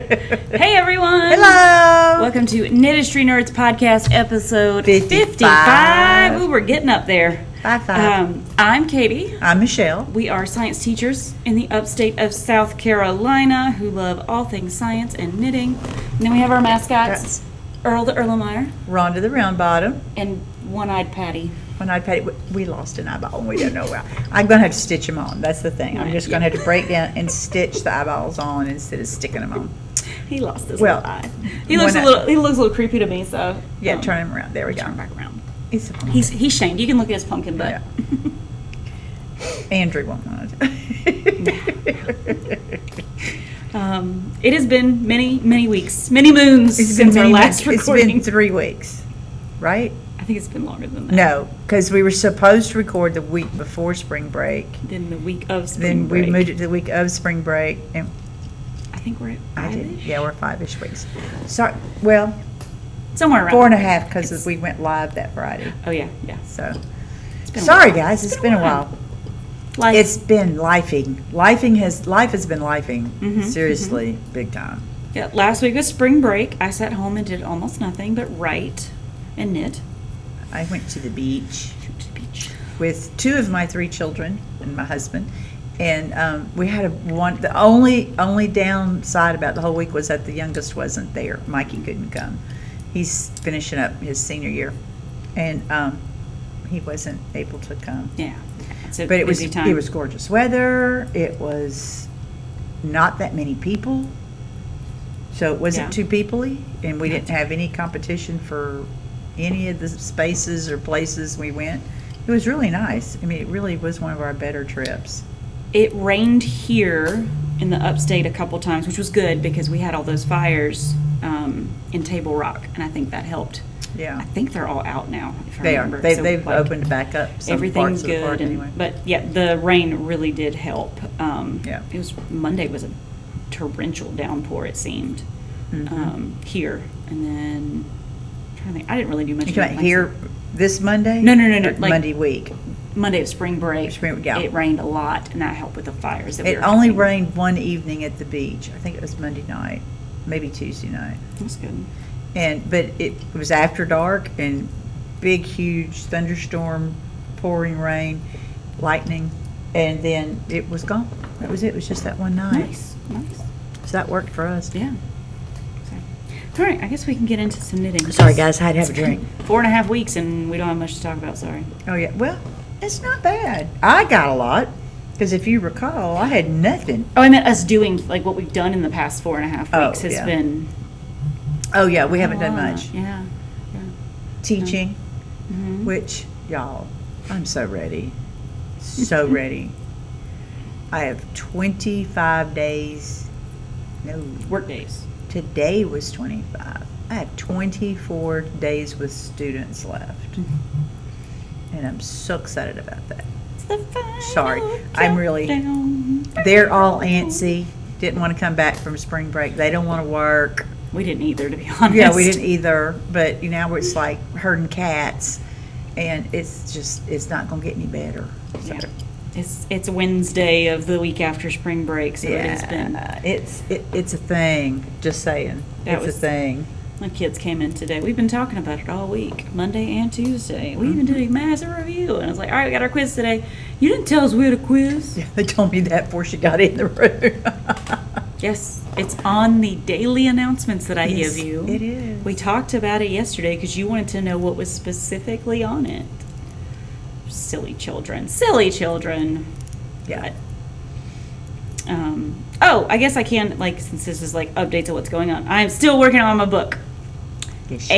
Hey everyone! Hello! Welcome to Knitistry Knerds Podcast episode 55. Ooh, we're getting up there. 55. I'm Caytee. I'm Michele. We are science teachers in the upstate of South Carolina who love all things science and knitting. And then we have our mascots, Earl the Erlenmeyer, Rhonda the Round Bottom, and One-Eyed Patty. One-Eyed Patty. We lost an eyeball and we don't know where. I'm going to have to stitch them on. That's the thing. I'm just going to have to break down and stitch the eyeballs on instead of sticking them on. He lost his little eye. He looks a little creepy to me. So yeah, turn him around. There we go. Turn back around. He's shamed. You can look at his pumpkin butt. Yeah. Andrew won't want it. It has been many weeks, many moons since our last recording. It's been 3 weeks, right? I think it's been longer than that. No, because we were supposed to record the week before spring break. Then the week of spring break. Then we moved it to the week of spring break. And I think we're at 5-ish. Yeah, we're 5-ish weeks. Sorry, well, somewhere around 4.5 because we went live that Friday. Oh yeah. So, sorry guys, it's been a while. Life. It's been lifing. Life has been lifing. Seriously, big time. Yeah, last week was spring break. I sat home and did almost nothing but write and knit. I went to the beach with 2 of my 3 children and my husband, and we had the only downside about the whole week was that the youngest wasn't there. Mikey couldn't come. He's finishing up his senior year, and he wasn't able to come. Yeah, but it was gorgeous weather. It was not that many people, so it wasn't too people-y, and we didn't have any competition for any of the spaces or places we went. It was really nice. I mean, it really was one of our better trips. It rained here in the upstate a couple times, which was good because we had all those fires in Table Rock, and I think that helped. Yeah, I think they're all out now. If I they remember. are. They've opened back up. Everything's good, park anyway. But yeah, the rain really did help. Yeah, it was Monday was a torrential downpour. It seemed here, and then. I didn't really do much. You came here this Monday? No. Like Monday week. Monday of spring break. Yeah. It rained a lot, and that helped with the fires. It only rained one evening at the beach. I think it was Monday night, maybe Tuesday night. That's good. But it was after dark and big, huge thunderstorm, pouring rain, lightning, and then it was gone. That was it. It was just that one night. Nice. So that worked for us. Yeah. All right, I guess we can get into some knitting. Sorry, guys, I had to have a drink. 4.5 weeks, and we don't have much to talk about. Sorry. Oh yeah, well, it's not bad. I got a lot because if you recall, I had nothing. Oh, I meant us doing like what we've done in the past 4.5 weeks has been. Oh yeah, we haven't done much. Yeah. Teaching, which y'all, I'm so ready, so ready. I have 25 days. No work days. Today was 25. I have 24 days with students left. And I'm so excited about that. It's the final Sorry. I'm really, they're all antsy. Didn't want to come back from spring break. They don't want to work. We didn't either, to be honest. Yeah, we didn't either. But now it's like herding cats. And it's not going to get any better. So. Yeah. It's Wednesday of the week after spring break, so it has been. It's a thing. Just saying, it's a thing. My kids came in today. We've been talking about it all week, Monday and Tuesday. We even did a massive review, and I was like, "All right, we got our quiz today." You didn't tell us we had a quiz. Yeah, they told me that before she got in the room. Yes, it's on the daily announcements that I give you. It is. We talked about it yesterday because you wanted to know what was specifically on it. Silly children. Yeah. But, I guess I can, since this is updates of what's going on. I'm still working on my book. Yes,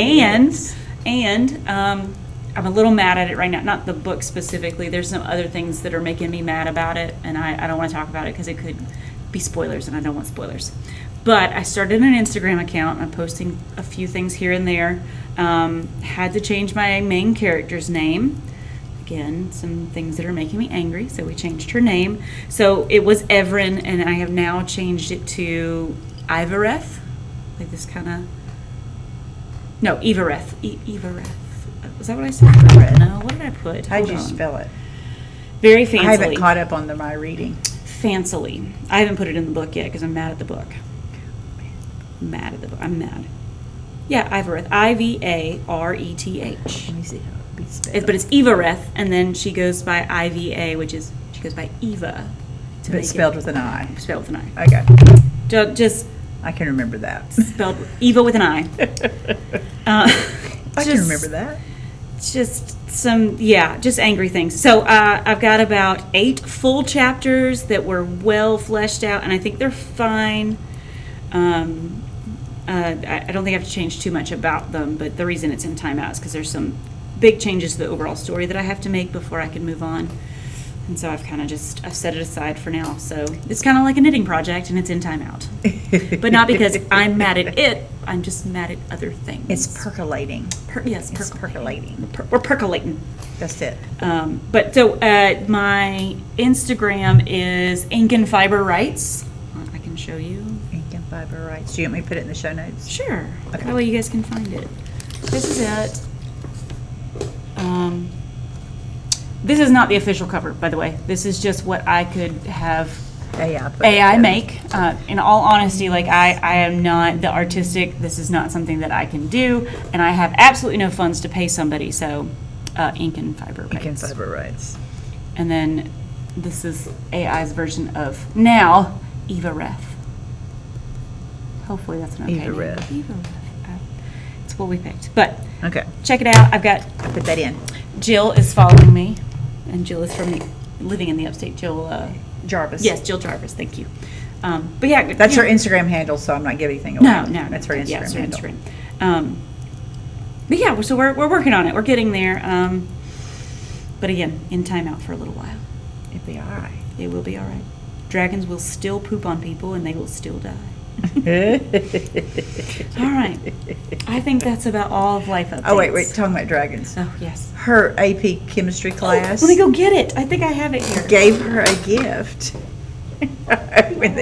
and I'm a little mad at it right now. Not the book specifically. There's some other things that are making me mad about it, and I don't want to talk about it because it could be spoilers, and I don't want spoilers. But I started an Instagram account. I'm posting a few things here and there. Had to change my main character's name. Again, some things that are making me angry, so we changed her name. So it was Everin, and I have now changed it to Ivareth. Like this kind of... No, Ivareth. Ivareth. Was that what I said? No, what did I put? How'd you spell it? Very fancily. I haven't caught up on my reading. Fancily. I haven't put it in the book yet because I'm mad at the book. mad at the book. I'm mad. Yeah, Ivareth. Ivareth. Let me see how it be spelled. But it's Ivareth, and then she goes by Iva, which is she goes by Eva. But it's spelled with an I. Spelled with an I. Okay. Just I can remember that. spelled Eva with an I. I can remember that. Just just angry things. So I've got about 8 full chapters that were well fleshed out, and I think they're fine. I don't think I have to change too much about them, but the reason it's in timeout is because there's some big changes to the overall story that I have to make before I can move on. And so I've set it aside for now. So it's kind of like a knitting project, and it's in timeout. But not because I'm mad at it. I'm just mad at other things. It's percolating. Yes, It's percolating. We're percolating. That's it. But so my Instagram is Ink and Fiber Writes. I can show you. Ink and Fiber Writes. Do you want me to put it in the show notes? Sure. Okay. That way you guys can find it. This is it. This is not the official cover, by the way. This is just what I could have AI make. In all honesty, like I am not the artistic. This is not something that I can do, and I have absolutely no funds to pay somebody. So, Ink and Fiber Writes. Ink and Fiber Writes. And then this is AI's version of now Ivareth. Hopefully that's an okay name. Ivareth. It's what we picked. But Okay. check it out. I've got I'll put that in. Jill is following me, and Jill is living in the upstate. Jill Jarvis. Yes, Jill Jarvis. Thank you. But yeah, That's her Instagram handle, so I'm not giving anything away. No, That's her Instagram yeah, it's her handle. Instagram. But yeah, so we're working on it. We're getting there. But again, in timeout for a little while. It'll be all right. It will be all right. Dragons will still poop on people, and they will still die. All right. I think that's about all of life updates. Oh, wait. Talking about dragons. Oh, yes. Her AP chemistry class Let me go get it. I think I have it here. gave her a gift when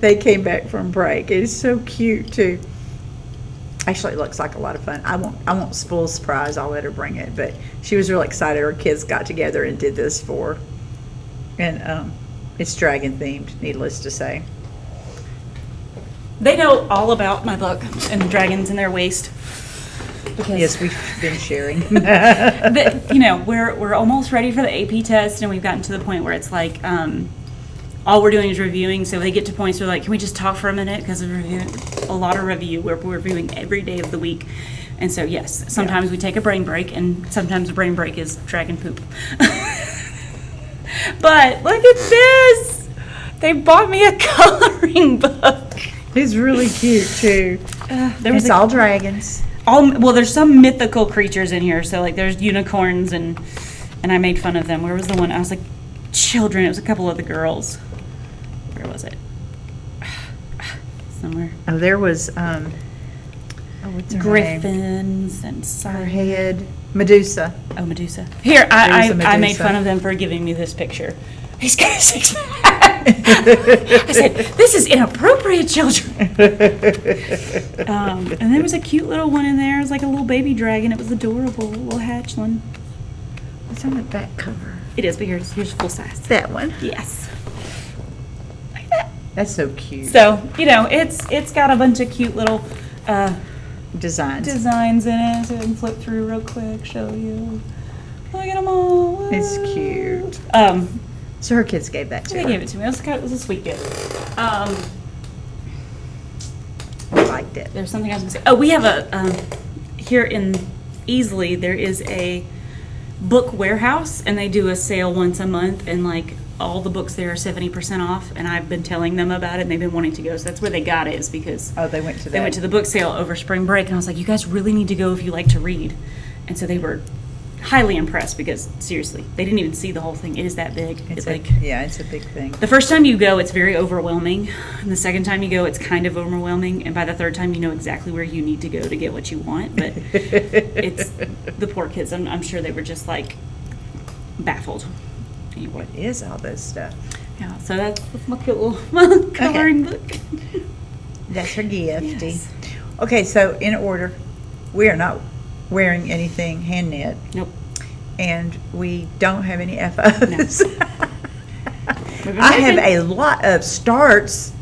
they came back from break. It is so cute, too. Actually, it looks like a lot of fun. I won't spoil the surprise. I'll let her bring it. But she was really excited. Her kids got together and did this for her. And it's dragon themed, needless to say. They know all about my book and the dragons in their waist. Because Yes, we've been sharing. we're almost ready for the AP test, and we've gotten to the point where it's like all we're doing is reviewing. So they get to points where like, can we just talk for a minute? Because we're reviewing a lot of review. We're reviewing every day of the week. And so, yes, sometimes we take a brain break, and sometimes the brain break is dragon poop. But look at this. They bought me a coloring book. It's really cute, too. It's all dragons. There's some mythical creatures in here. So like there's unicorns, and I made fun of them. Where was the one? I was like, children. It was a couple of the girls. Where was it? Somewhere. Oh, there was, what's her Griffins name? and Her head. Medusa. Oh, Medusa. Here, There I was a made Medusa. fun of them for giving me this picture. He's got a six-pack. I said, this is inappropriate, children. And there was a cute little one in there. It was like a little baby dragon. It was adorable, a little hatchling. What's on the back cover? It is, but here's full size. That one. Yes. Look at that. That's so cute. So, it's got a bunch of cute little designs in it. So I can flip through real quick, show you. Look at them all. It's cute. So her kids gave that to They her. gave it to me. It was a sweet gift. I liked it. There's something I was going to say. Oh, we have here in Easley, there is a book warehouse, and they do a sale once a month, and like all the books there are 70% off, and I've been telling them about it, and they've been wanting to go, so that's where they got it, is because They went to the book sale over spring break, and I was like, you guys really need to go if you like to read. And so they were highly impressed, because seriously, they didn't even see the whole thing. It is that big. It's a big thing. The first time you go, it's very overwhelming. And the second time you go, it's kind of overwhelming. And by the third time, you know exactly where you need to go to get what you want. But it's the poor kids. I'm sure they were just like baffled. Anyway. What is all this stuff? Yeah, so that's my cute little coloring book. That's her gift. Yes. Okay, so in order, we are not wearing anything hand knit. Nope. And we don't have any FOs. No. I have a lot of starts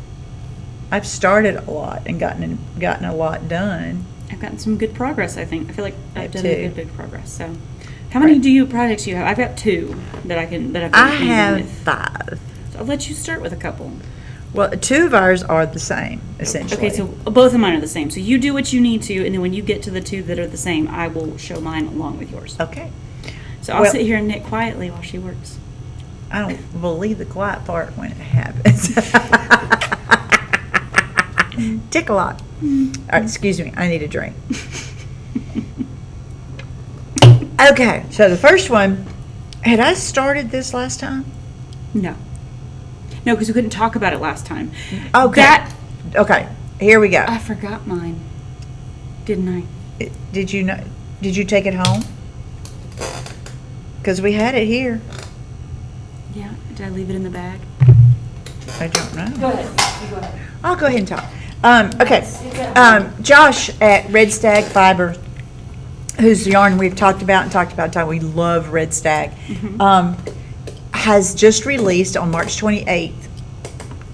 I've started a lot and gotten a lot done. I've gotten some good progress, I think. I feel like I've done too. good progress. So, how many projects do you have? I've got 2 that I've been I meeting have with. 5. So I'll let you start with a couple. Well, 2 of ours are the same, essentially. Okay, so both of mine are the same. So you do what you need to, and then when you get to the 2 that are the same, I will show mine along with yours. Okay. So I'll Well- sit here and knit quietly while she works. I don't believe the quiet part when it happens. Tick a lot. All right, excuse me. I need a drink. Okay, so the first one, had I started this last time? No, because we couldn't talk about it last time. Okay. Okay, here we go. I forgot mine, didn't I? Did you know? Did you take it home? Because we had it here. Yeah. Did I leave it in the bag? I don't know. Go ahead. You go ahead. I'll go ahead and talk. Okay. Josh at Red Stag Fiber, whose yarn we've talked about, we love Red Stag, has just released on March 28th,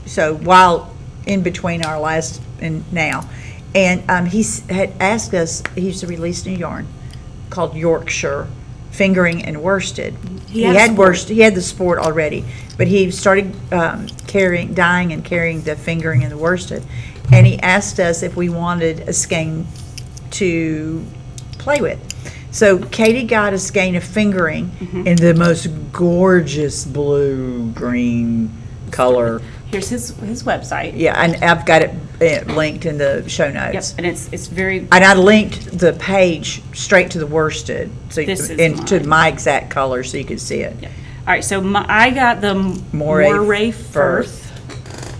so while in between our last and now, and he had asked us, he's released new yarn called Yorkshire Fingering and Worsted. He had the sport already, but he started dyeing and carrying the fingering and the worsted, and he asked us if we wanted a skein to play with. So Caytee got a skein of fingering in the most gorgeous blue green color. Here's his website. Yeah, and I've got it linked in the show notes. Yep, and it's very. And I linked the page straight to the worsted, so to my exact color, so you could see it. Yep. All right, so I got the Moray Firth.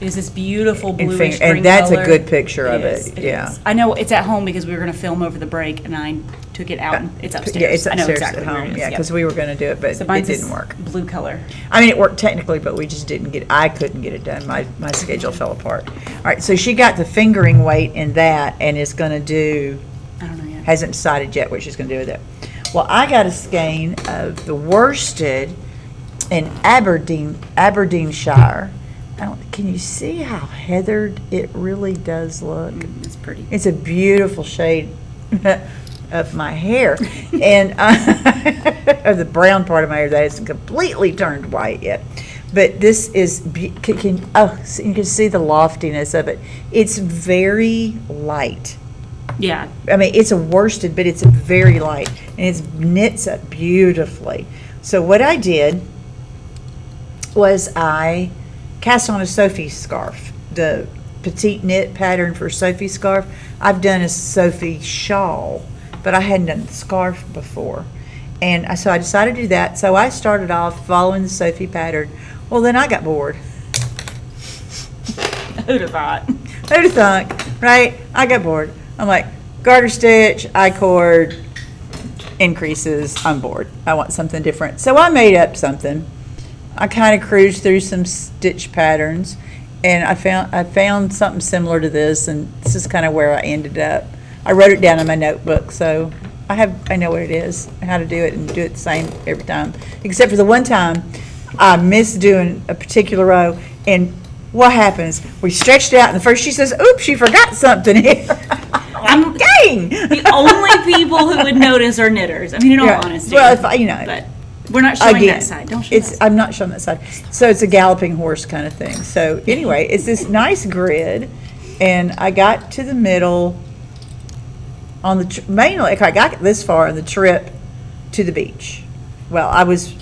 Is this beautiful bluish green and that's color. a good picture of It it. Yeah. is. I know it's at home because we were going to film over the break, and I took it out. And it's upstairs. Yeah, it's I know upstairs exactly at where home. it is. Yeah, because we were going to do it, but So it mine's didn't this work. blue color. I mean, it worked technically, but we just didn't get. I couldn't get it done. My schedule fell apart. All right, so she got the fingering weight in that, and is going to do. I don't know yet. Hasn't decided yet what she's going to do with it. Well, I got a skein of the worsted in Aberdeenshire. Can you see how heathered it really does look? It's pretty. It's a beautiful shade of my hair, and of the brown part of my hair that hasn't completely turned white yet. But this is so you can see the loftiness of it. It's very light. Yeah. I mean, it's a worsted, but it's very light, and it knits up beautifully. So what I did was I cast on a Sophie scarf, the petite knit pattern for Sophie scarf. I've done a Sophie shawl, but I hadn't done the scarf before. And so I decided to do that. So I started off following the Sophie pattern. Well, then I got bored. Who'd have thought? Who'd have thunk, right? I got bored. I'm like, garter stitch, I-cord, increases, I'm bored. I want something different. So I made up something. I kind of cruised through some stitch patterns, and I found something similar to this, and this is kind of where I ended up. I wrote it down in my notebook, so I know what it is and how to do it, and do it the same every time. Except for the one time I missed doing a particular row, and what happens? We stretched out, and the first she says, "Oops, she forgot something here." I'm dang. The only people who would notice are knitters. I mean, in all honesty. Well, but we're not showing that side. Don't show that side. I'm not showing that side. So it's a galloping horse kind of thing. So anyway, it's this nice grid, and I got to the middle on the mainly. I got this far on the trip to the beach. Well, I was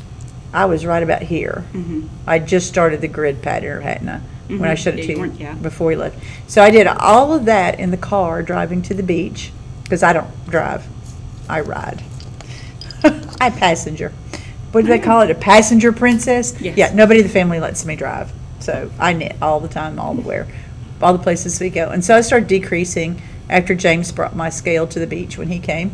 right about here. Mm-hmm. I just started the grid pattern, hadn't I? When I showed it to you yeah. before we left. So I did all of that in the car driving to the beach, because I don't drive, I ride. I passenger. What do they call it? A passenger princess? Yes. Yeah, nobody in the family lets me drive. So I knit all the time, all the places we go. And so I started decreasing after James brought my scale to the beach when he came,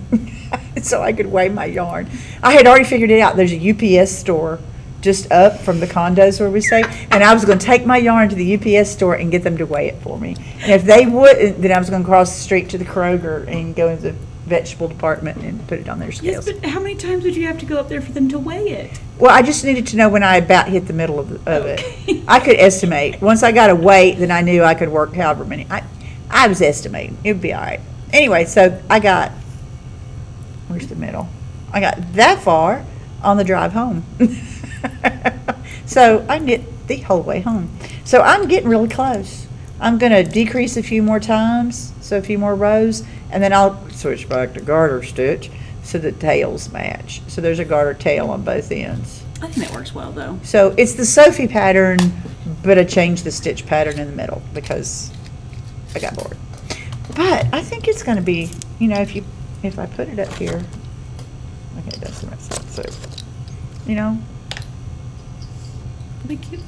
so I could weigh my yarn. I had already figured it out. There's a UPS store just up from the condos where we stay, and I was going to take my yarn to the UPS store and get them to weigh it for me. And if they wouldn't, then I was going to cross the street to the Kroger and go into vegetable department and put it on their Yes, scales. but how many times would you have to go up there for them to weigh it? Well, I just needed to know when I about hit the middle of Okay. it. I could estimate. Once I got a weight, then I knew I could work however many. I was estimating. It would be all right. Anyway, so I got, where's the middle? I got that far on the drive home. So I knit the whole way home. So I'm getting really close. I'm going to decrease a few more times, so a few more rows, and then I'll switch back to garter stitch so the tails match. So there's a garter tail on both ends. I think that works well, though. So it's the Sophie pattern, but I changed the stitch pattern in the middle because I got bored. But I think it's going to be, you know, if I put it up here, okay, it doesn't mess up. So, you know, Be cute.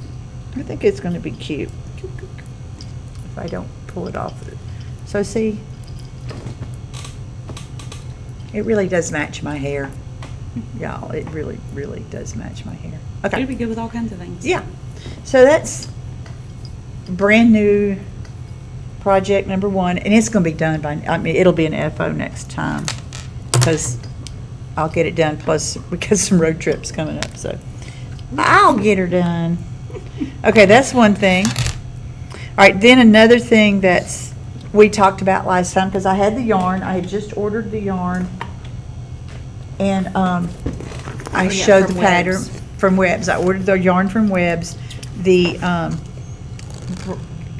I think it's going to be cute if I don't pull it off. So see, it really does match my hair. Y'all, it really, really does match my hair. Okay. It'd be good with all kinds of things. Yeah. So that's brand new project number 1, and it's going to be done by, I mean, it'll be an FO next time because I'll get it done, plus we got some road trips coming up, so I'll get her done. Okay, that's one thing. All right, then another thing that's we talked about last time, because I had the yarn, I had just ordered the yarn, and I showed the from pattern Webs. from Webs. I ordered the yarn from Webs, the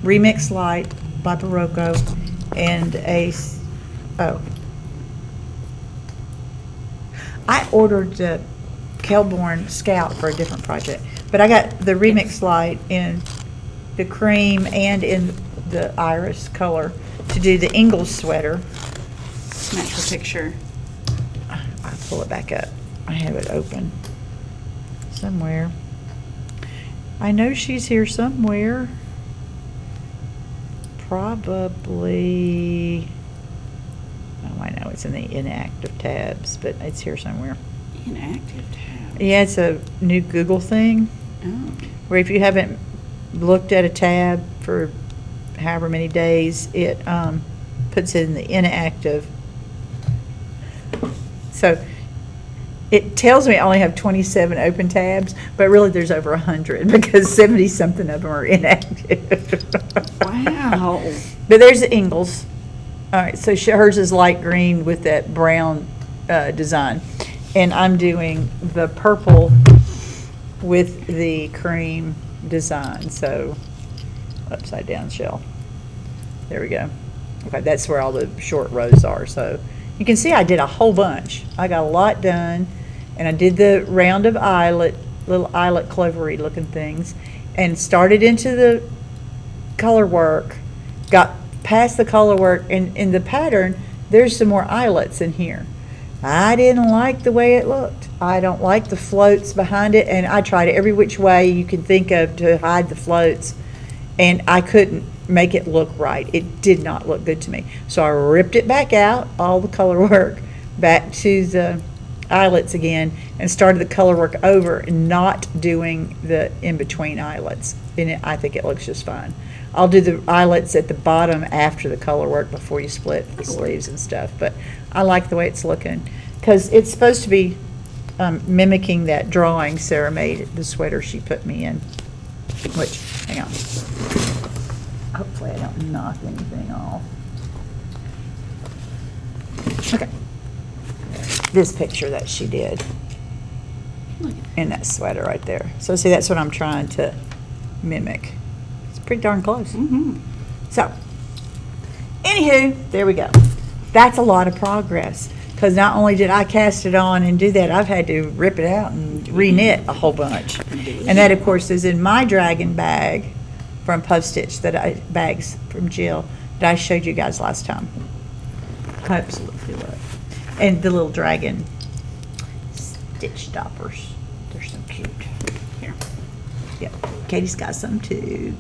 Remix Light by Barocco, and I ordered the Kelborn Scout for a different project, but I got the Remix Light in the cream and in the iris color to do the Ingalls sweater. Match her picture. I'll pull it back up. I have it open somewhere. I know she's here somewhere. Probably, oh, I know it's in the inactive tabs, but it's here somewhere. Inactive tab. Yeah, it's a new Google thing Oh. where if you haven't looked at a tab for however many days, it puts it in the inactive. So it tells me I only have 27 open tabs, but really there's over 100 because 70-something of them are inactive. Wow. But there's the Ingalls. All right, so hers is light green with that brown design. And I'm doing the purple with the cream design. So upside down shell. There we go. Okay, that's where all the short rows are. So you can see I did a whole bunch. I got a lot done. And I did the round of eyelet, little eyelet clovery looking things, and started into the color work, got past the color work, and in the pattern, there's some more eyelets in here. I didn't like the way it looked. I don't like the floats behind it, and I tried every which way you can think of to hide the floats, and I couldn't make it look right. It did not look good to me. So I ripped it back out, all the color work, back to the eyelets again, and started the color work over and not doing the in-between eyelets. And I think it looks just fine. I'll do the eyelets at the bottom after the color work before you split the sleeves and stuff. But I like the way it's looking because it's supposed to be mimicking that drawing Sarah made, the sweater she put me in. Which, hang on. Hopefully I don't knock anything off. Okay. This picture that she did in that sweater right there. So see, that's what I'm trying to mimic. It's pretty darn close. Mm-hmm. So, anywho, there we go. That's a lot of progress because not only did I cast it on and do that, I've had to rip it out and re-knit a whole bunch. And that, of course, is in my dragon bag from Puff Stitch bags from Jill that I showed you guys last time. I absolutely love. And the little dragon stitch stoppers. They're so cute. Here. Yep. Katie's got some too.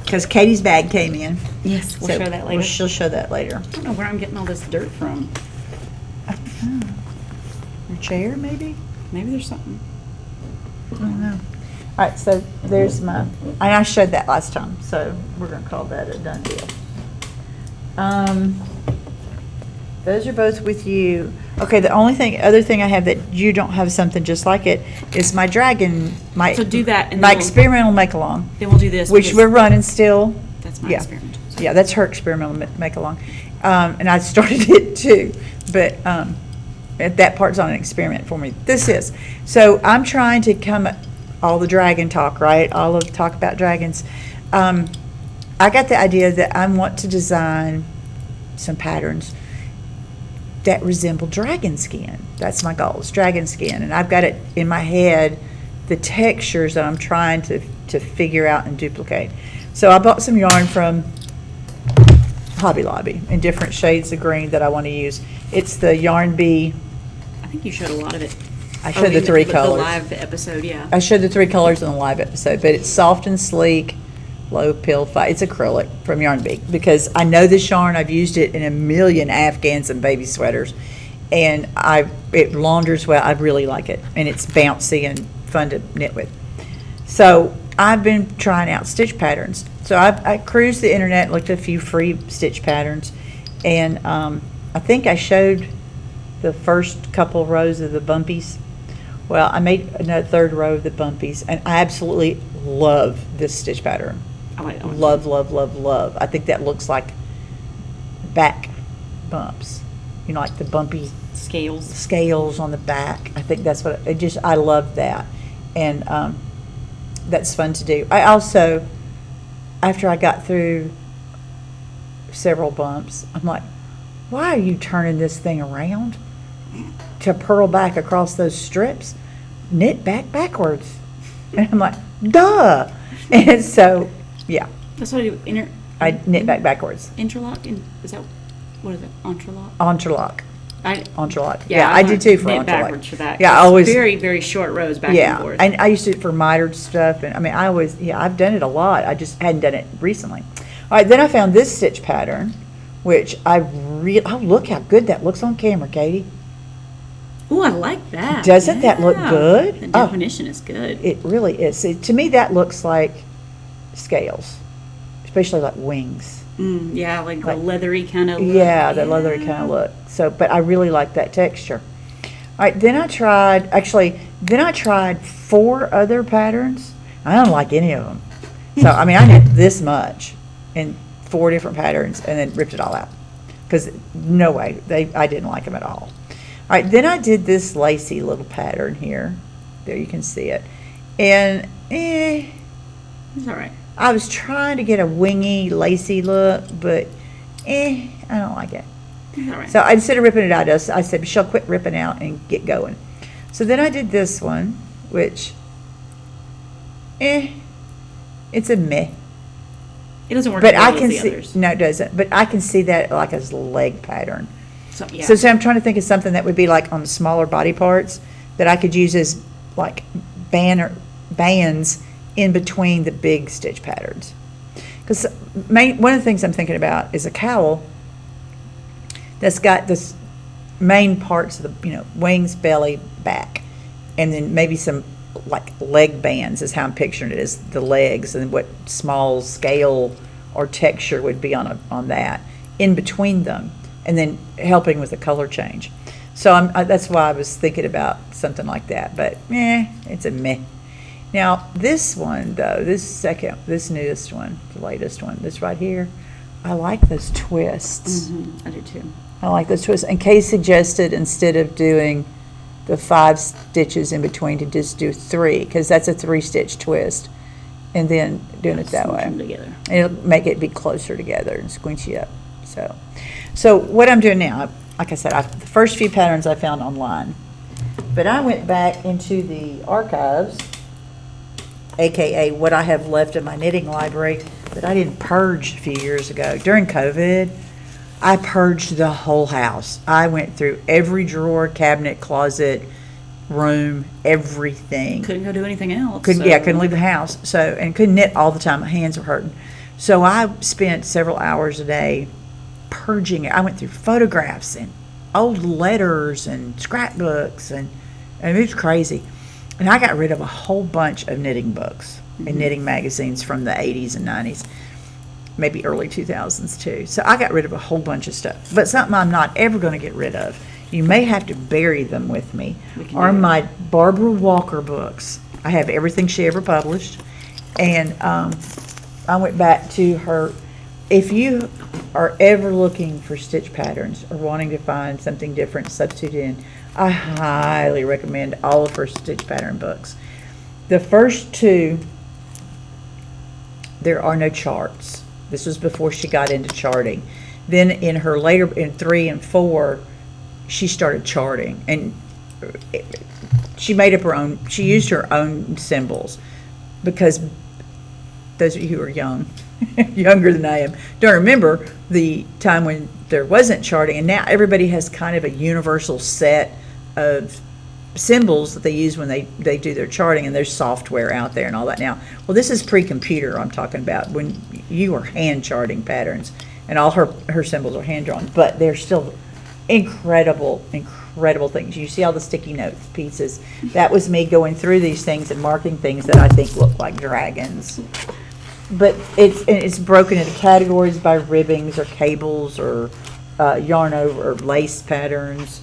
Because Katie's bag came in. Yes, we'll show that later. She'll show that later. I don't know where I'm getting all this dirt from. Your chair, maybe? Maybe there's something. I don't know. All right, so there's my, and I showed that last time, so we're going to call that a done deal. Those are both with you. Okay, the only other thing I have that you don't have something just like it is my dragon, So do that, and my then we'll- experimental make-along, Then we'll do this. which because we're running still. That's my Yeah. experiment. So. Yeah, that's her experimental make-along. And I started it too, but that part's on an experiment for me. This is. So I'm trying to come at all the dragon talk, right? All of talk about dragons. I got the idea that I want to design some patterns that resemble dragon skin. That's my goal, is dragon skin. And I've got it in my head, the textures that I'm trying to figure out and duplicate. So I bought some yarn from Hobby Lobby in different shades of green that I want to use. It's the Yarn Bee. I think you showed a lot of it. I showed the three colors. The live episode, yeah. I showed the three colors in the live episode, but it's soft and sleek, low pill fight. It's acrylic from Yarn Bee because I know this yarn. I've used it in a million Afghans and baby sweaters, and it launders well. I really like it, and it's bouncy and fun to knit with. So I've been trying out stitch patterns. So I cruised the internet, looked at a few free stitch patterns, and I think I showed the first couple rows of the bumpies. Well, I made another third row of the bumpies, and I absolutely love this stitch pattern. I like that one. Love, love, love, love. I think that looks like back bumps. You know, like the bumpy scales on the back. I think that's what I love that. And that's fun to do. I also, after I got through several bumps, I'm like, why are you turning this thing around to purl back across those strips? Knit backwards. And I'm like, duh. And so, yeah. That's what I do. I knit backwards. Interlock? Is that, what is it? Entrelock? Entrelock. Entrelock. Yeah, I did too for knit entrelock. backwards for that. Yeah, I It's always. very, very short rows back and forth. Yeah, and I used to do it for mitered stuff, and I mean, I've done it a lot. I just hadn't done it recently. All right, then I found this stitch pattern, which oh, look how good that looks on camera, Caytee. Oh, I like that. Doesn't that look good? The Oh. definition is good. It really is. See, to me, that looks like scales, especially like wings. Yeah, like the leathery kind of look. Yeah, that leathery kind of look. So, but I really like that texture. All right, then I tried 4 other patterns. I don't like any of them. So, I mean, I knit this much in 4 different patterns and then ripped it all out. Because no way, I didn't like them at all. All right, then I did this lacy little pattern here. There you can see it. And, It's all right. I was trying to get a wingy, lacy look, but I don't like it. It's all right. So instead of ripping it out, I said, Michele, quit ripping out and get going. So then I did this one, which, it's a meh. It doesn't work But as well I can as the see, others. no, it doesn't. But I can see that like as a leg pattern. So, yeah. So I'm trying to think of something that would be like on the smaller body parts that I could use as like bands in between the big stitch patterns. Because one of the things I'm thinking about is a cowl that's got this main parts of the, wings, belly, back, and then maybe some like leg bands is how I'm picturing it, is the legs and what small scale or texture would be on that in between them, and then helping with the color change. So that's why I was thinking about something like that, but it's a meh. Now this one though, this newest one, the latest one, this right here, I like those twists. I do too. I like those twists. And Kay suggested instead of doing the 5 stitches in between to just do 3, because that's a 3-stitch twist, and then doing it that Smoosh way. them together. And it'll make it be closer together and squinchy up. So what I'm doing now, like I said, the first few patterns I found online, but I went back into the archives, aka what I have left in my knitting library that I didn't purge a few years ago. During COVID, I purged the whole house. I went through every drawer, cabinet, closet, room, everything. Couldn't go do anything else. Couldn't leave the house. So, and couldn't knit all the time. My hands were hurting. So I spent several hours a day purging it. I went through photographs and old letters and scrapbooks, and it was crazy. And I got rid of a whole bunch of knitting books and knitting magazines from the 80s and 90s. maybe early 2000s too. So I got rid of a whole bunch of stuff, but something I'm not ever going to get rid of. You may have to bury them with me. Are my Barbara Walker books. I have everything she ever published, and I went back to her. If you are ever looking for stitch patterns or wanting to find something different, substitute in, I highly recommend all of her stitch pattern books. The first two, there are no charts. This was before she got into charting. Then in her later, in 3 and 4, she started charting, and she made up her own, she used her own symbols, because those of you who are young, younger than I am, don't remember the time when there wasn't charting, and now everybody has kind of a universal set of symbols that they use when they do their charting, and there's software out there and all that now. Well, this is pre-computer I'm talking about, when you are hand charting patterns, and all her symbols are hand drawn, but they're still incredible things. You see all the sticky note pieces. That was me going through these things and marking things that I think look like dragons. But it's broken into categories by ribbings or cables or yarn over or lace patterns.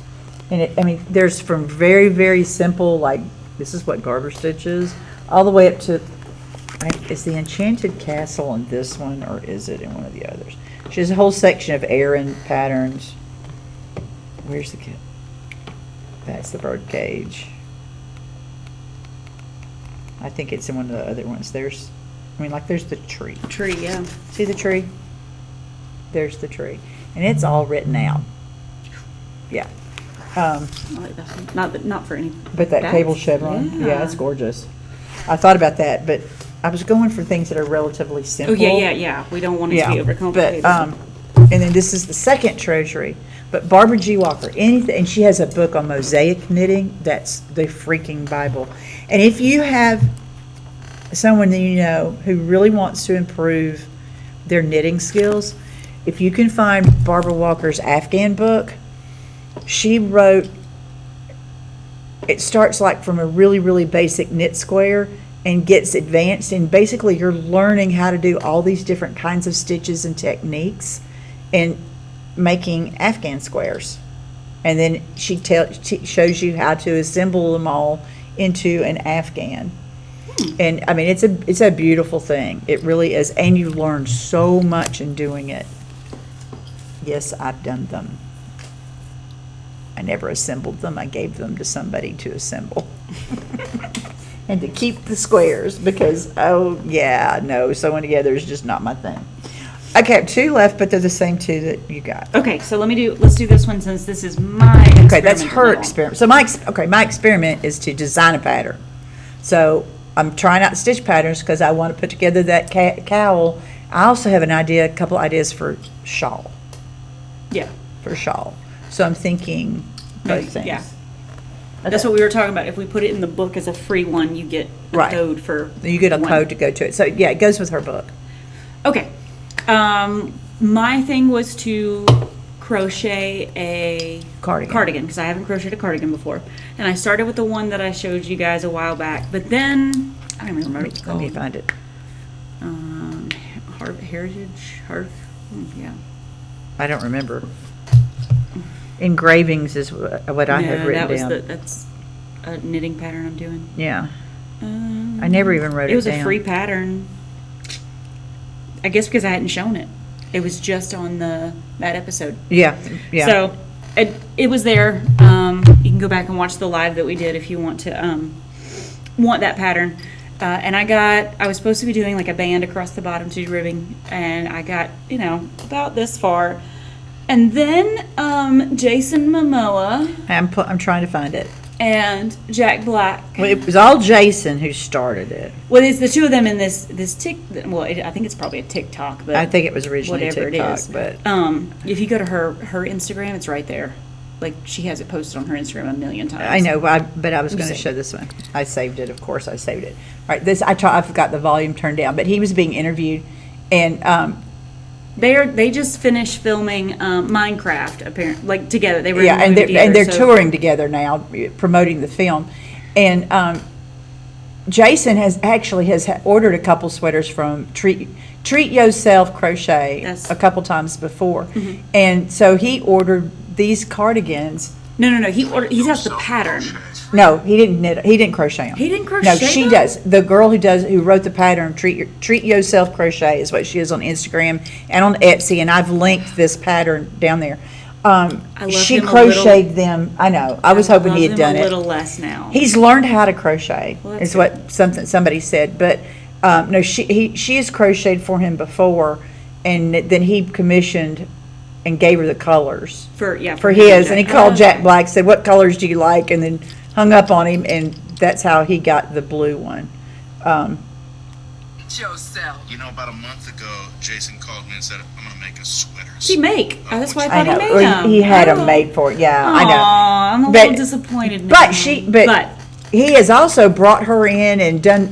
And I mean, there's from very, very simple, like this is what garter stitch is, all the way up to, is the Enchanted Castle on this one, or is it in one of the others? She has a whole section of Aran patterns. Where's the kit? That's the bird cage. I think it's in one of the other ones. There's the tree. Tree, yeah. See the tree? There's the tree. And it's all written out. Yeah. I like that one. Not for any. But that cable chevron, yeah, it's gorgeous. I thought about that, but I was going for things that are relatively simple. Oh, yeah. We don't want it to be overcomplicated. But, and then this is the second treasury. But Barbara G. Walker, anything, and she has a book on mosaic knitting. That's the freaking Bible. And if you have someone that you know who really wants to improve their knitting skills, if you can find Barbara Walker's Afghan book, she wrote, it starts like from a really, really basic knit square and gets advanced, and basically you're learning how to do all these different kinds of stitches and techniques and making Afghan squares. And then she shows you how to assemble them all into an Afghan. And I mean, it's a beautiful thing. It really is. And you learn so much in doing it. Yes, I've done them. I never assembled them. I gave them to somebody to assemble. And to keep the squares, because, oh, yeah, no, sewing together is just not my thing. Okay, I have 2 left, but they're the same 2 that you got. Okay, so let's do this one, since this is my experiment. Okay, that's her experiment. So my experiment is to design a pattern. So I'm trying out stitch patterns because I want to put together that cowl. I also have a couple ideas for shawl. Yeah. For shawl. So I'm thinking both things. Yeah. That's what we were talking about. If we put it in the book as a free one, you get a code for You get a code to go to it. So yeah, it goes with her book. Okay. My thing was to crochet a cardigan, because I haven't crocheted a cardigan before. And I started with the one that I showed you guys a while back, but then I don't even remember what it's called. Let me find it. Yeah. I don't remember. Engravings is what I had written down. That's a knitting pattern I'm doing. Yeah. I never even wrote it down. It was a free pattern. I guess because I hadn't shown it. It was just on that episode. Yeah. So it was there. You can go back and watch the live that we did if you want to want that pattern. And I was supposed to be doing like a band across the bottom to do ribbing, and I got about this far, and then Jason Momoa. I'm trying to find it. And Jack Black. Well, it was all Jason who started it. Well, it's the 2 of them in this Well, I think it's probably a TikTok, but I think it was originally whatever TikTok, it is. but if you go to her Instagram, it's right there. Like, she has it posted on her Instagram a million times. I know, but I was going to show this one. I saved it, of course. I saved it. All right, I've got the volume turned down, but he was being interviewed, and they just finished filming Minecraft, apparently, like together. They were and they're touring together now, promoting the film, and Jason has ordered a couple sweaters from Treat Yourself Crochet That's- a couple times before. And so he ordered these cardigans. No. He has the pattern. No, he didn't knit. He didn't crochet them. He didn't crochet No, she them? does. The girl who wrote the pattern, Treat Yourself Crochet, is what she is on Instagram and on Etsy. And I've linked this pattern down there. love She him a crocheted them. I know. I was hoping he had done a it. little less now. He's learned how to crochet. Well, that's Is what somebody said. But no, she has crocheted for him before, and then he commissioned and gave her the colors for his, and he called Jack Okay. Black, said, "What colors do you like?" and then hung up on him, and that's how he got the blue one. You know, about a month ago, Jason called me and said, "I'm gonna make a sweater." She make. Oh, that's why I I thought know, he made them. he had them made for it. Yeah, I know. Aw, I'm a But- little disappointed. But now. but he has also brought her in and done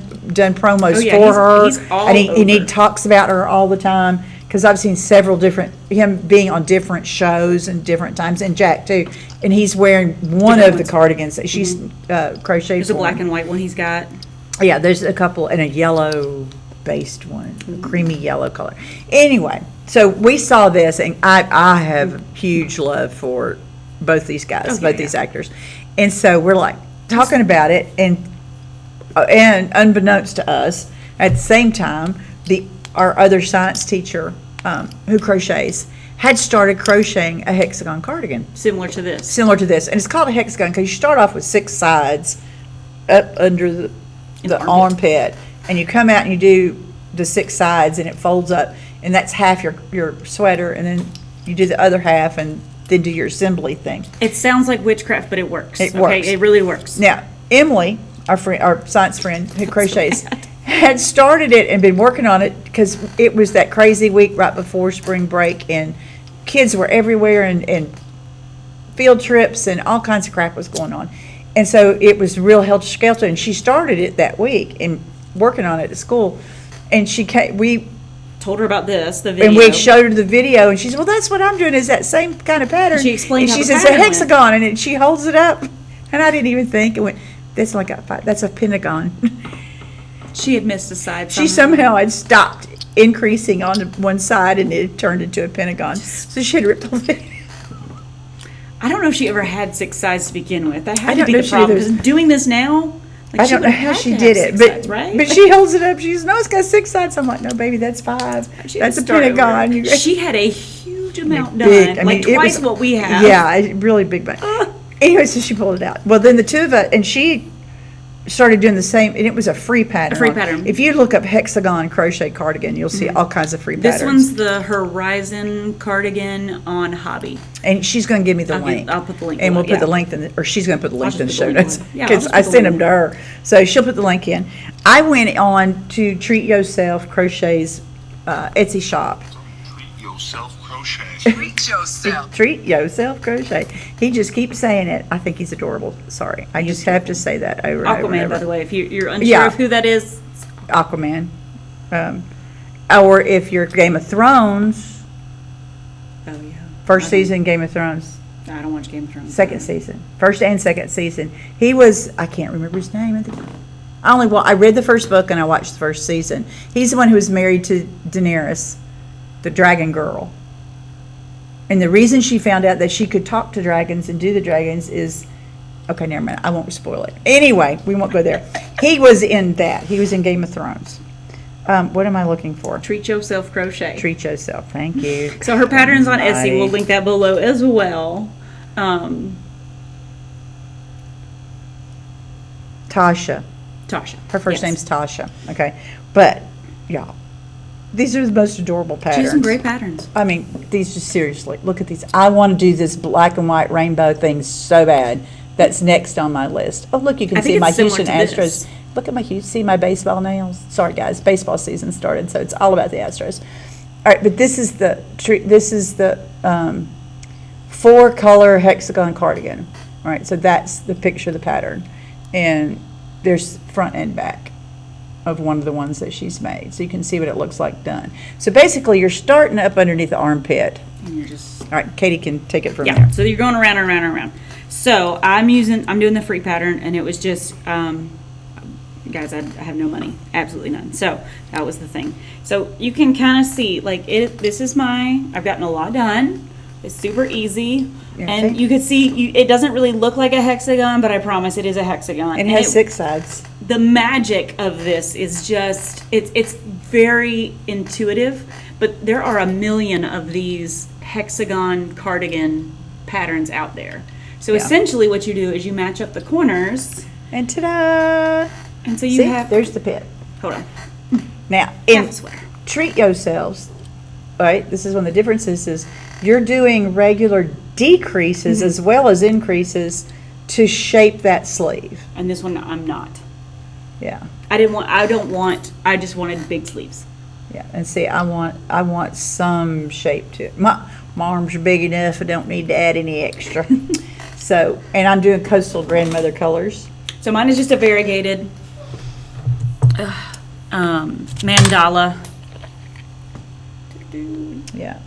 promos Oh, yeah, for her, he's all and he over. talks about her all the time, because I've seen several different, him being on different shows and different times, and Jack too, and he's wearing one Different of the ones. cardigans that she's crocheted There's a for black him. and white one he's got. Yeah, there's a couple, and a yellow based one, a creamy yellow color. Anyway, so we saw this, and I have huge love for both these guys, Oh, yeah, both these actors, and so we're like talking about it, and unbeknownst to us, at the same time, our other science teacher who crochets had started crocheting a hexagon cardigan Similar to this. similar to this, and it's called a hexagon because you start off with 6 sides up under the In the armpit, and you come out and you do the 6 sides, and it folds up, and that's half your sweater, and then you do the other half, and then do your assembly thing. It sounds like witchcraft, but it works. It okay? works. It really works. Now, Emily, our science friend who crochets, had started it and been working on it because it was that crazy week right before spring break, and kids were everywhere, and field trips and all kinds of crap was going on. And so it was real helter-skelter, and she started it that week and working on it at school. And we Told her about this, the video. and we showed her the video, and she said, "Well, that's what I'm doing, is that same kind of pattern." She explained and how she the says, "It's a pattern went." hexagon," and then she holds it up, and I didn't even think. It went, that's a pentagon. She had missed a side. She somehow had stopped increasing on one side, and it turned into a pentagon. So she had ripped the whole thing. I don't know if she ever had 6 sides to begin with. That I had to don't be know the if she problem. either. Because doing this now, like I she don't know would how have she to did have it, 6 but sides, right? but she holds it up. She says, "No, it's got 6 sides." I'm like, "No, baby, that's 5. She That's had a to start over. pentagon." You- She had a huge amount done, big. I mean, like it twice was- what we have. Yeah, really big bang. Anyway, so she pulled it out. Well, then the two of us, and she started doing the same, and it was a free pattern. A free pattern. If you look up hexagon crochet cardigan, you'll see all kinds of free This patterns. one's the Horizon cardigan on Hobby. And she's going to give me the link. I'll put the link And below, we'll put the yeah. link or she's going to put the link just in the put show the link notes. on. Yeah, I'll Because just I put the sent them link. to her. So she'll put the link in. I went on to Treat Yourself Crochet's Etsy shop. Treat yourself crochet. Treat Yourself Crochet. He just keeps saying it. I think he's adorable. Sorry. I just have to say that over and over and Aquaman, over. by the way. If you're unsure Yeah. of who that is, Aquaman. Or if you're Game of Thrones, oh yeah. first season Game of Thrones, I don't watch Game of Thrones. second season, first and second season. He was, I can't remember his name. I read the first book and I watched the first season. He's the one who was married to Daenerys, the dragon girl. And the reason she found out that she could talk to dragons and do the dragons is, okay, never mind. I won't spoil it. Anyway, we won't go there. He was in that. He was in Game of Thrones. What am I looking for? Treat Yourself Crochet. Treat Yourself. Thank you. So her pattern's on Etsy. Alrighty. We'll link that below as well. Tasha. Tasha. Her first Yes. name's Tasha. Okay. But, y'all, these are the most adorable She patterns. has some great patterns. I mean, these just seriously, look at these. I want to do this black and white rainbow thing so bad. That's next on my list. Oh, look, you can I think see my it's similar Houston to Astros. this. Look at see my baseball nails. Sorry, guys, baseball season started, so it's all about the Astros. All right, but this is the 4-color hexagon cardigan. All right, so that's the picture of the pattern, and there's front and back of one of the ones that she's made, so you can see what it looks like done. So basically, you're starting up underneath the armpit. And you're just All right, Caytee can take it from yeah. there. So you're going around and around and around. So I'm doing the free pattern, and it was just guys, I have no money, absolutely none. So that was the thing. So you can kind of see, like, this is I've gotten a lot done. It's super easy. Yeah, And you could see, it doesn't really look like a hexagon, but I promise it is a hexagon. It has 6 sides. The magic of this is just, it's very intuitive, but there are a million of these hexagon cardigan patterns out there. So essentially what you do is you match up the corners. And ta-da! And so you See, have, there's the pit. hold on, Now, half a sweater. treat yourselves, right? This is one of the differences is you're doing regular decreases as well as increases to shape that sleeve. And this one I'm not. Yeah. I just wanted big sleeves. Yeah. And see, I want some shape to it. My arms are big enough. I don't need to add any extra. So, and I'm doing coastal grandmother colors. So mine is just a variegated mandala. Yeah.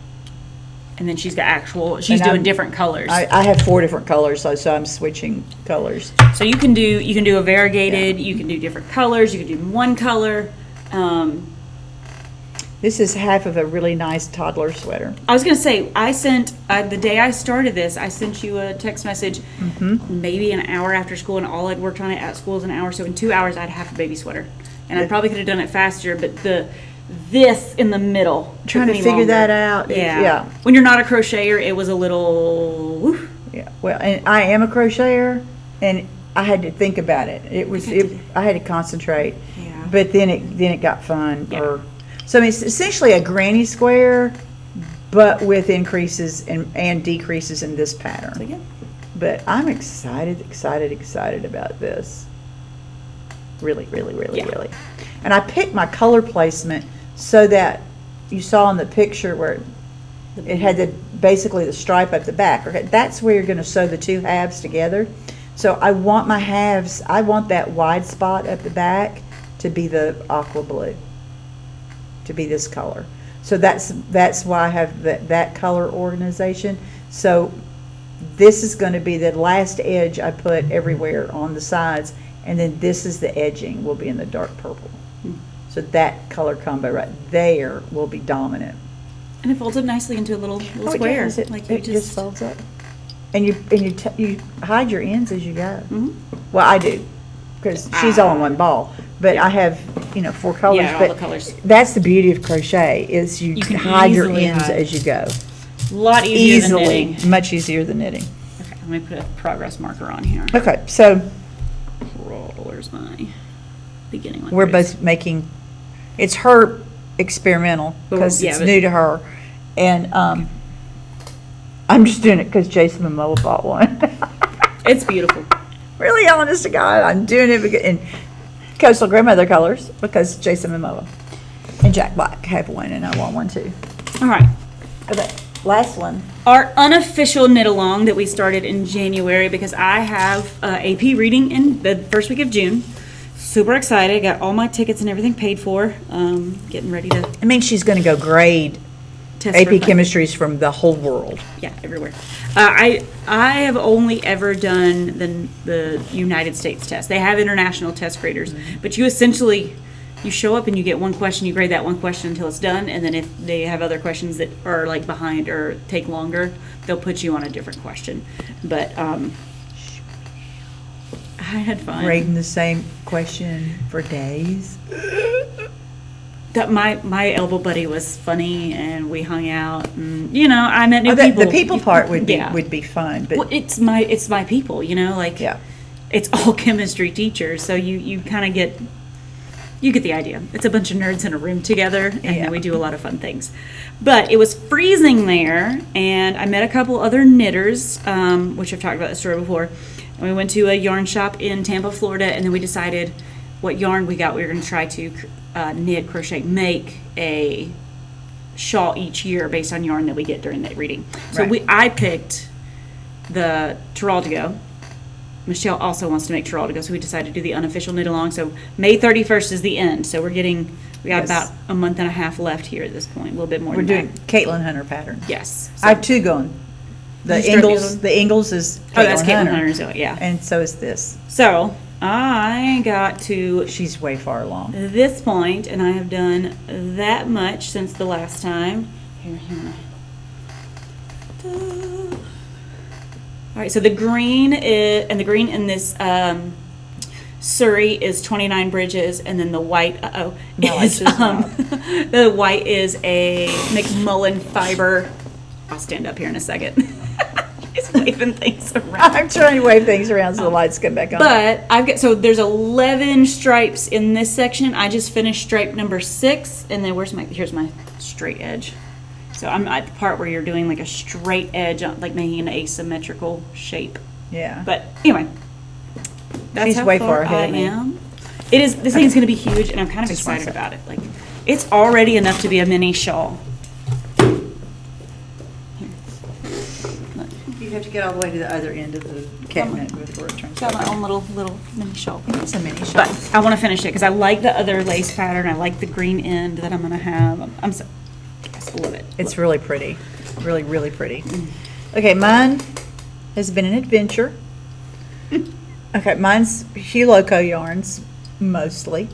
And then she's doing different colors. I have 4 different colors, so I'm switching colors. So you can do a variegated, you can do different colors, you can do one color. This is half of a really nice toddler sweater. I was going to say, I sent, the day I started this, I sent you a text message maybe an hour after school, and all I'd worked on it at school is an hour. So in 2 hours, I'd have a baby sweater. And I probably could have done it faster, but this in the middle took Trying to me figure longer. that out. Yeah. When you're not a crocheter, it was a little, whew. Yeah. Well, and I am a crocheter, and I had to think about it. I had to concentrate. Yeah. But then it got fun. Yeah. So I mean, it's essentially a granny square, but with increases and decreases in this pattern. So, yeah. But I'm excited about this. Really. Really. And I picked my color placement so that you saw in the picture where it had basically the stripe up the back. Okay, that's where you're going to sew the 2 halves together. So I want my halves, I want that wide spot up the back to be the aqua blue, to be this color. So that's why I have that color organization. So this is going to be the last edge I put everywhere on the sides, and then this is the edging will be in the dark purple. So that color combo right there will be dominant. And it folds up nicely into a little square. Yes, Like it just folds up. And you hide your ends as you go. Well, I do, because she's all in one ball. But I have 4 colors. Yeah, all the colors. That's the beauty of crochet is you can hide your ends as you go. A lot easier than knitting. Much easier than knitting. Okay, let me put a progress marker on here. Okay, so Where's my beginning one? we're Here it is. both making. It's her experimental because it's new to her, and I'm just doing it because Jason Momoa bought one. It's beautiful. Really, honest to God, I'm doing it in coastal grandmother colors because Jason Momoa and Jack Black have one, and I want one too. All right. Okay, last one. Our unofficial knit along that we started in January because I have AP reading in the first week of June. Super excited. Got all my tickets and everything paid for. Getting ready to I mean, she's going to go grade test AP for fun. chemistries from the whole world. Yeah, everywhere. I have only ever done the United States test. They have international test graders, but you essentially you show up and you get one question. You grade that one question until it's done, and then if they have other questions that are like behind or take longer, they'll put you on a different question. But I had fun. Grading the same question for days. That my elbow buddy was funny, and we hung out, and I met new people. The people part would be fun, but well, it's my people, like yeah. It's all chemistry teachers, so you kind of get the idea. It's a bunch of nerds in a room together, and then we do a lot of fun things. But it was freezing there, and I met a couple other knitters, which I've talked about this story before. And we went to a yarn shop in Tampa, Florida, and then we decided what yarn we got. We were going to try to knit, crochet, make a shawl each year based on yarn that we get during the reading. So Right. I picked the Teroldego. Michele also wants to make Teroldego, so we decided to do the unofficial knit along. So May 31st is the end. So we got Yes. about a month and a half left here at this point, a little bit more We're than doing Caitlin Hunter pattern. that. Yes. I have 2 going. The Did you start the Ingalls, other one? the Ingalls is Oh, that's Caitlin Hunter, Hunter's, yeah. and so is this. So I got to She's way far along. this point, and I have done that much since the last time. Here. All right, so the green is, and the green in this Surrey is 29 bridges, and then the white, No, is, it's not. the white is a McMullen fiber. I'll stand up here in a second. He's waving things around. I'm trying to wave things around so the lights come back on. But I've got, so there's 11 stripes in this section. I just finished stripe number 6, and then here's my straight edge. So I'm at the part where you're doing like a straight edge, like making an asymmetrical shape. Yeah. But anyway, that's She's how way far far ahead I of me. am. It is. This thing's going to be huge, and I'm kind of Just one excited second. about it. Like, it's already enough to be a mini shawl. You have to get all the way to the other end of the cabinet before it turns Got my over. own little mini shawl. It's a mini shawl. But I want to finish it because I like the other lace pattern. I like the green end that I'm going to have. I love it. It's really pretty. Really, really pretty. Okay, mine has been an adventure. Okay, mine's Hue Loco yarns, mostly.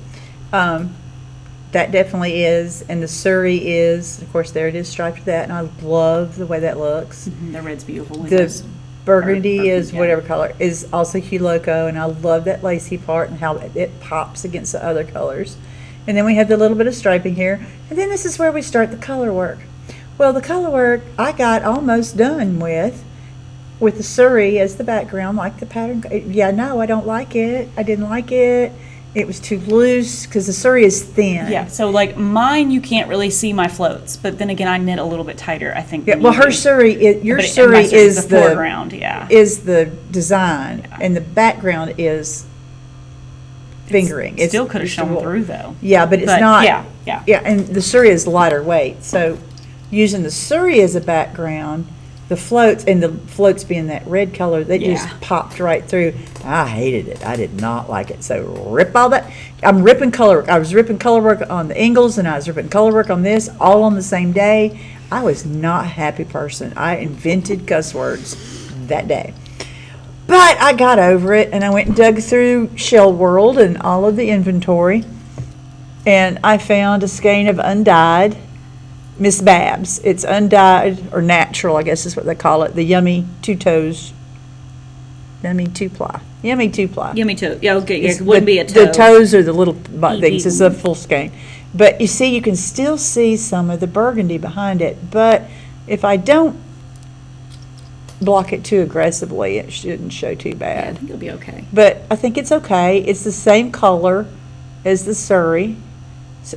That definitely is. And the Surrey is, of course, there it is, striped to that. And I love the way that looks. The red's beautiful. The burgundy is yeah. whatever color, is also Hue Loco. And I love that lacy part and how it pops against the other colors. And then we have the little bit of striping here. And then this is where we start the color work. Well, the color work I got almost done with the Surrey as the background, like the pattern. Yeah, no, I don't like it. I didn't like it. It was too loose because the Surrey is thin. Yeah, so like mine, you can't really see my floats, but then again, I knit a little bit tighter, I think. Yeah, than well, you her do. Surrey, your But Surrey my Surrey's is the foreground, yeah. is the design, and the background is fingering. Still could have it's shown wool. through though. Yeah, but it's not. Yeah. Yeah, and the Surrey is lighter weight, so using the Surrey as a background, the floats being that red color, they Yeah. just popped right through. I hated it. I did not like it. So rip all that. I'm ripping color work. I was ripping color work on the Ingles, and I was ripping color work on this all on the same day. I was not a happy person. I invented cuss words that day. But I got over it, and I went and dug through Shell World and all of the inventory, and I found a skein of undyed Miss Babs. It's undyed, or natural, I guess is what they call it, the Yummy Two-Ply. Yummy too. Yeah, okay, yeah, It's it wouldn't the, be a toe. The toes are the little things. It's a Eaten. full skein. But you see, you can still see some of the burgundy behind it. But if I don't block it too aggressively, it shouldn't show too Yeah, I bad. think it'll be okay. But I think it's okay. It's the same color as the Surrey.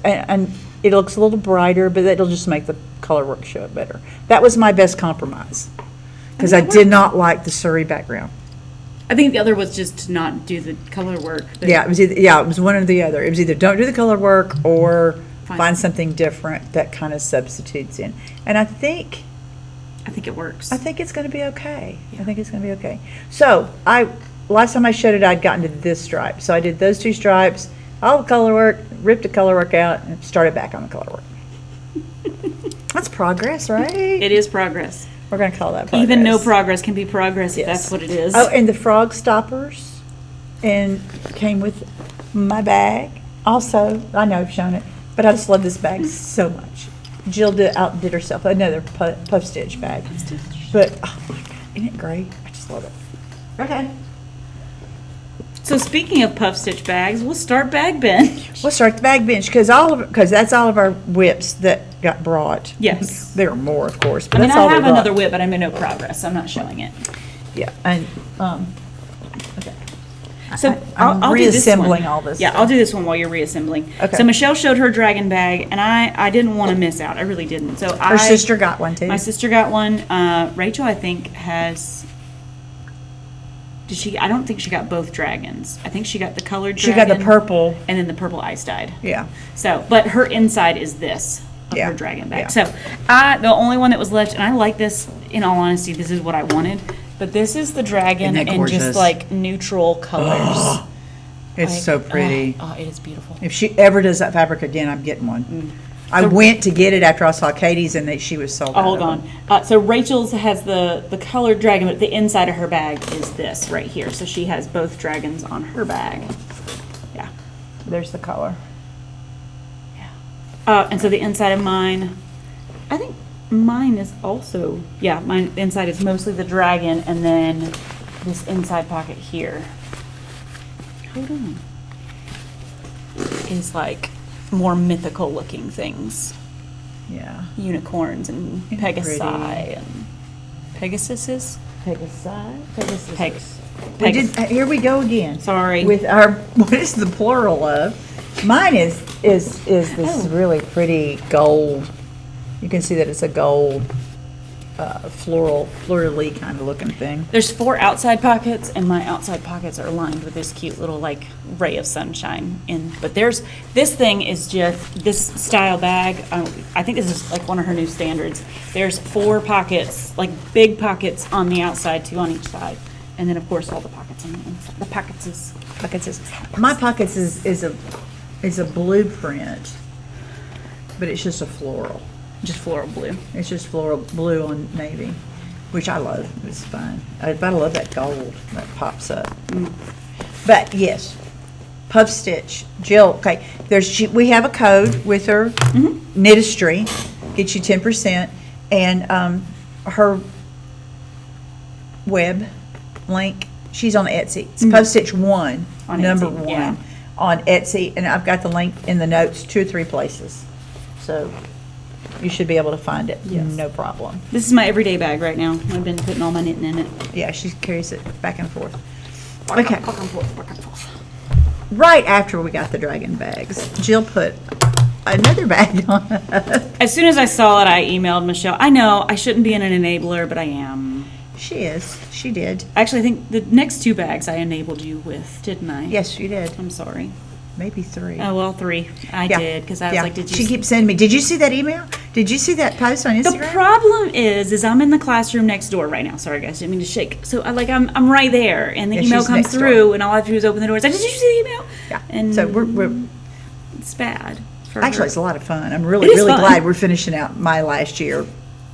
And it looks a little brighter, but it'll just make the color work show it better. That was my best compromise. Because I think it did worked. not like the Surrey background. I think the other was just to not do the color work. but- Yeah, it was one or the other. It was either don't do the color work or find something different that kind of substitutes in. And I think it works. it's going to be okay. I think it's going to be okay. So last time I showed it, I'd gotten to this stripe. So I did those two stripes, all the color work, ripped the color work out, and started back on the color work. That's progress, right? It is progress. We're going to call that progress. Even no progress can be progress if Yes. that's what it is. Oh, and the frog stoppers and came with my bag. Also, I know I've shown it, but I just love this bag so much. Jill outdid herself. Another puff stitch bag. But, oh my God, isn't it great? I just love it. Okay. So speaking of puff stitch bags, we'll start bag binge. We'll start the bag bench because that's all of our whips that got brought. Yes. There are more, of course, but I mean, that's I all we have brought. another whip, but I made no progress, so I'm not showing it. Yeah, and, okay. So I'm I'll do this reassembling one. all this Yeah, stuff. I'll do this one while you're reassembling. Okay. So Michelle showed her dragon bag, and I didn't want to miss out. I really didn't. So Her sister got one too. My sister got one. Rachel, I think, has. Did she? I don't think she got both dragons. I think she got the colored She dragon. got the purple. And then the purple ice dyed. Yeah. So, but her inside is this of Yeah. her dragon bag. Yeah. So, the only one that was left, and I like this. In all honesty, this is what I wanted. But this is the dragon Isn't that in just gorgeous? like neutral colors. It's Like, so pretty. Oh, it is beautiful. If she ever does that fabric again, I'm getting one. I went to get it after I saw Caytee's and that she was sold out. Hold on. So Rachel's has the colored dragon, but the inside of her bag is this right here. So she has both dragons on her bag. Yeah. There's the color. And so the inside of mine, I think mine is also, yeah, mine inside is mostly the dragon, and then this inside pocket here. Hold on. Is like more mythical looking things. Yeah. Unicorns and Isn't Pegasi pretty? and Pegasuses. Pegasus. Pegasus. Here we go again. Sorry. With our, what is the plural of? Mine is this Oh. really pretty gold. You can see that it's a gold, florally kind of looking thing. There's 4 outside pockets, and my outside pockets are lined with this cute little like ray of sunshine. But this thing is just this style bag. I think this is like one of her new standards. There's 4 pockets, like big pockets on the outside, 2 on each side, and then of course all the pockets on the inside. The pockets. My pockets is a blueprint, but it's just a floral. Just floral blue. It's just floral blue on navy, which I love. It's fine. But I love that gold that pops up. But yes, puff stitch. Jill, okay, we have a code with her, Knitistry, gets you 10%, and her web link, she's on Etsy. It's Puff Stitch 1, On number Etsy, 1, yeah. on Etsy, and I've got the link in the notes 2 or 3 places. So you should be able to find it, Yes. no problem. This is my everyday bag right now. I've been putting all my knitting in it. Yeah, she carries it back and forth. Back Okay, and forth, back and forth. right after we got the dragon bags, Jill put another bag on. As soon as I saw it, I emailed Michele. I know I shouldn't be an enabler, but I am. She is. She did. Actually, I think the next 2 bags I enabled you with, didn't I? Yes, you did. I'm sorry. Maybe 3. Oh, well, 3. I Yeah. did, because I was Yeah. like, did you... She keeps sending me. Did you see that email? Did you see that post on The Instagram? problem is I'm in the classroom next door right now. Sorry, guys, didn't mean to shake. So, I'm right there, and the Yeah, email she's comes next through, door. and all I have to do is open the door and say, did you see the email? Yeah. And So we're it's bad. For actually her. it's a lot of fun. I'm really It is really fun. glad we're finishing out my last year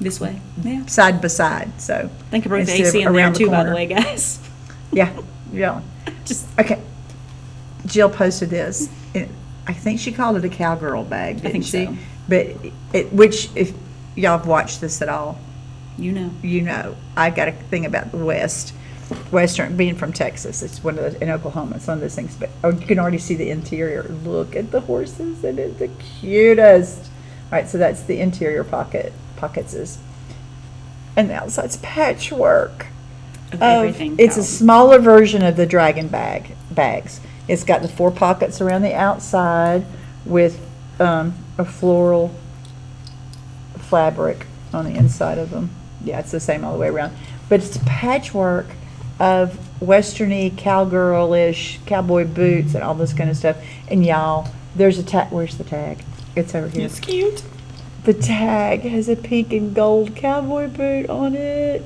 This way. Yeah. side by side. So I think I broke the instead of AC in there around too, by corner. the way, guys. Yeah, yeah. Just Okay. Jill posted this. I think she called it a cowgirl bag, didn't think she? so. But which, if y'all have watched this at all, you know. you know, I got a thing about the Western, being from Texas. It's one of those, in Oklahoma, it's one of those things. But you can already see the interior. Look at the horses, and it's the cutest. All right, so that's the interior pockets. And the outside's patchwork. Of everything. It's a Cal. smaller version of the dragon bags. It's got the 4 pockets around the outside with a floral fabric on the inside of them. Yeah, it's the same all the way around. But it's a patchwork of westerny, cowgirlish, cowboy boots and all this kind of stuff. And y'all, there's a tag. Where's the tag? It's over here. It's cute. The tag has a pink and gold cowboy boot on it.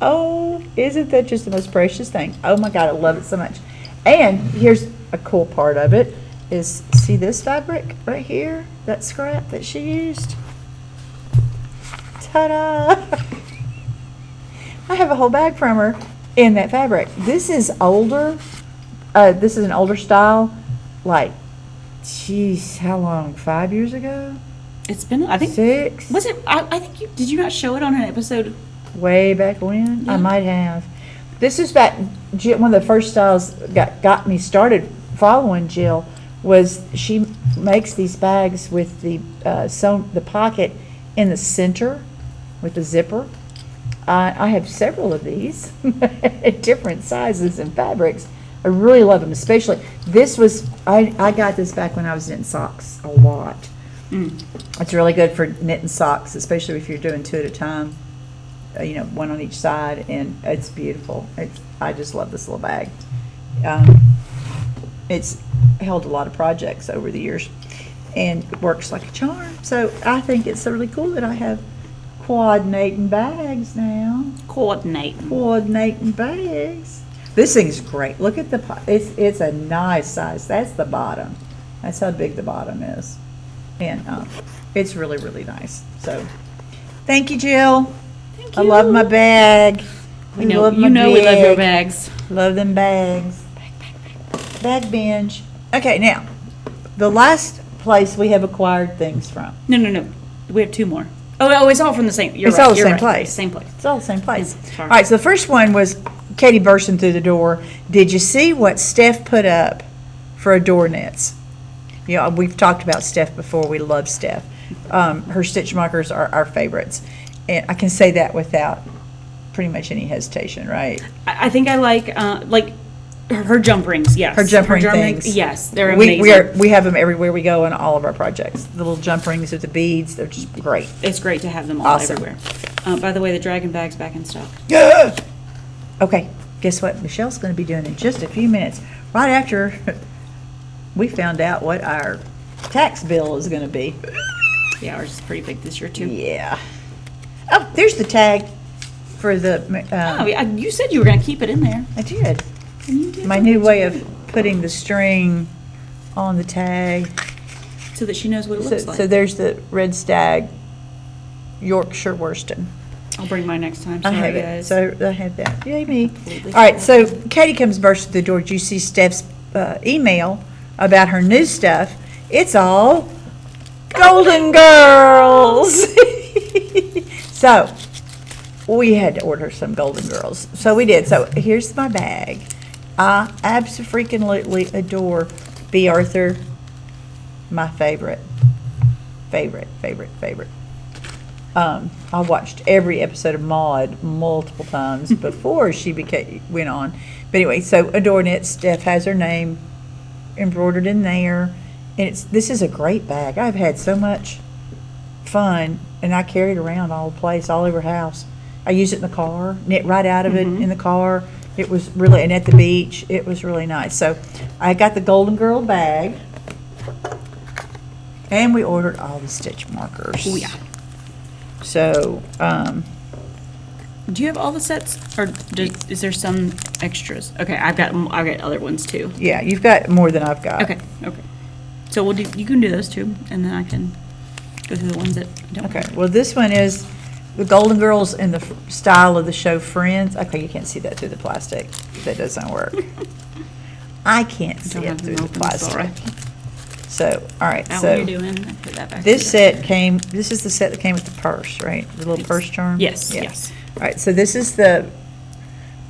Oh, isn't that just the most precious thing? Oh my God, I love it so much. And here's a cool part of it is, see this fabric right here? That scrap that she used? Ta-da! I have a whole bag from her in that fabric. This is older. This is an older style. Like, geez, how long? 5 years ago? It's been, I think, 6? was it, I think you, did you not show it on an episode? Way back when? Yeah. I might have. This is back, one of the first styles got me started following Jill was she makes these bags with the pocket in the center with the zipper. I have several of these different sizes and fabrics. I really love them, especially this was, I got this back when I was knitting socks a lot. It's really good for knitting socks, especially if you're doing 2 at a time. You know, 1 on each side, and it's beautiful. I just love this little bag. It's held a lot of projects over the years, and it works like a charm. So I think it's really cool that I have coordinating bags now. Coordinating bags. This thing's great. Look at it's a nice size. That's the bottom. That's how big the bottom is. And it's really, really nice. So, thank you, Jill. Thank I you. love my bag. We know, love my you know we love your bag. bags. Love them bags. Bag binge. Okay, now, the last place we have acquired things from. No. We have 2 more. Oh, it's all from the same. You're It's right. all the You're same right. place. Same place. It's all the same place. Yeah, sorry. All right, so the first one was Katie bursting through the door. Did you see what Steph put up for adore knits? You know, we've talked about Steph before. We love Steph. Her stitch markers are our favorites. And I can say that without pretty much any hesitation, right? I think I like her jump rings. Yes, Her jump ring things. Yes, they're amazing. We have them everywhere we go in all of our projects. The little jump rings with the beads, they're just great. It's great to have them all Awesome. everywhere. By the way, the dragon bag's back in stock. Yeah. Okay, guess what Michelle's going to be doing in just a few minutes, right after we found out what our tax bill is going to be. Yeah, ours is pretty big this year too. Yeah. Oh, there's the tag for the. Oh, you said you were going to keep it in there. I did. And you did My new way of putting the string on the tag. so that she knows what it looks like. So there's the red stag, Yorkshire worsted. I'll bring mine next time. I Sorry, have it. guys. So I have that. Yay me. Completely All right. So forgot. Katie comes bursting through the door. Did you see Steph's email about her new stuff? It's all Golden Girls. So we had to order some Golden Girls. So we did. So here's my bag. I absolutely adore B. Arthur. My favorite. I watched every episode of Maude multiple times before she went on. But anyway, so Adore Knit, Steph has her name embroidered in there. And this is a great bag. I've had so much fun, and I carry it around all the place, all over the house. I use it in the car, knit right out of it in the car. It was really, and at the beach, it was really nice. So I got the Golden Girl bag, and we ordered all the stitch markers. Oh, yeah. So, Do you have all the sets, or is there some extras? Okay, I've got other ones too. yeah, you've got more than I've got. Okay. So we'll do. You can do those two, and then I can go through the ones that don't. Okay, well, this one is the Golden Girls in the style of the show Friends. Okay, you can't see that through the plastic. That doesn't work. I can't see Don't it have through them the open, plastic. sorry. So, all right, Now so what you're doing, I put that back. this together. this is the set that came with the purse, right? The little purse charm? Yes, Yeah. yes. All right, so this is the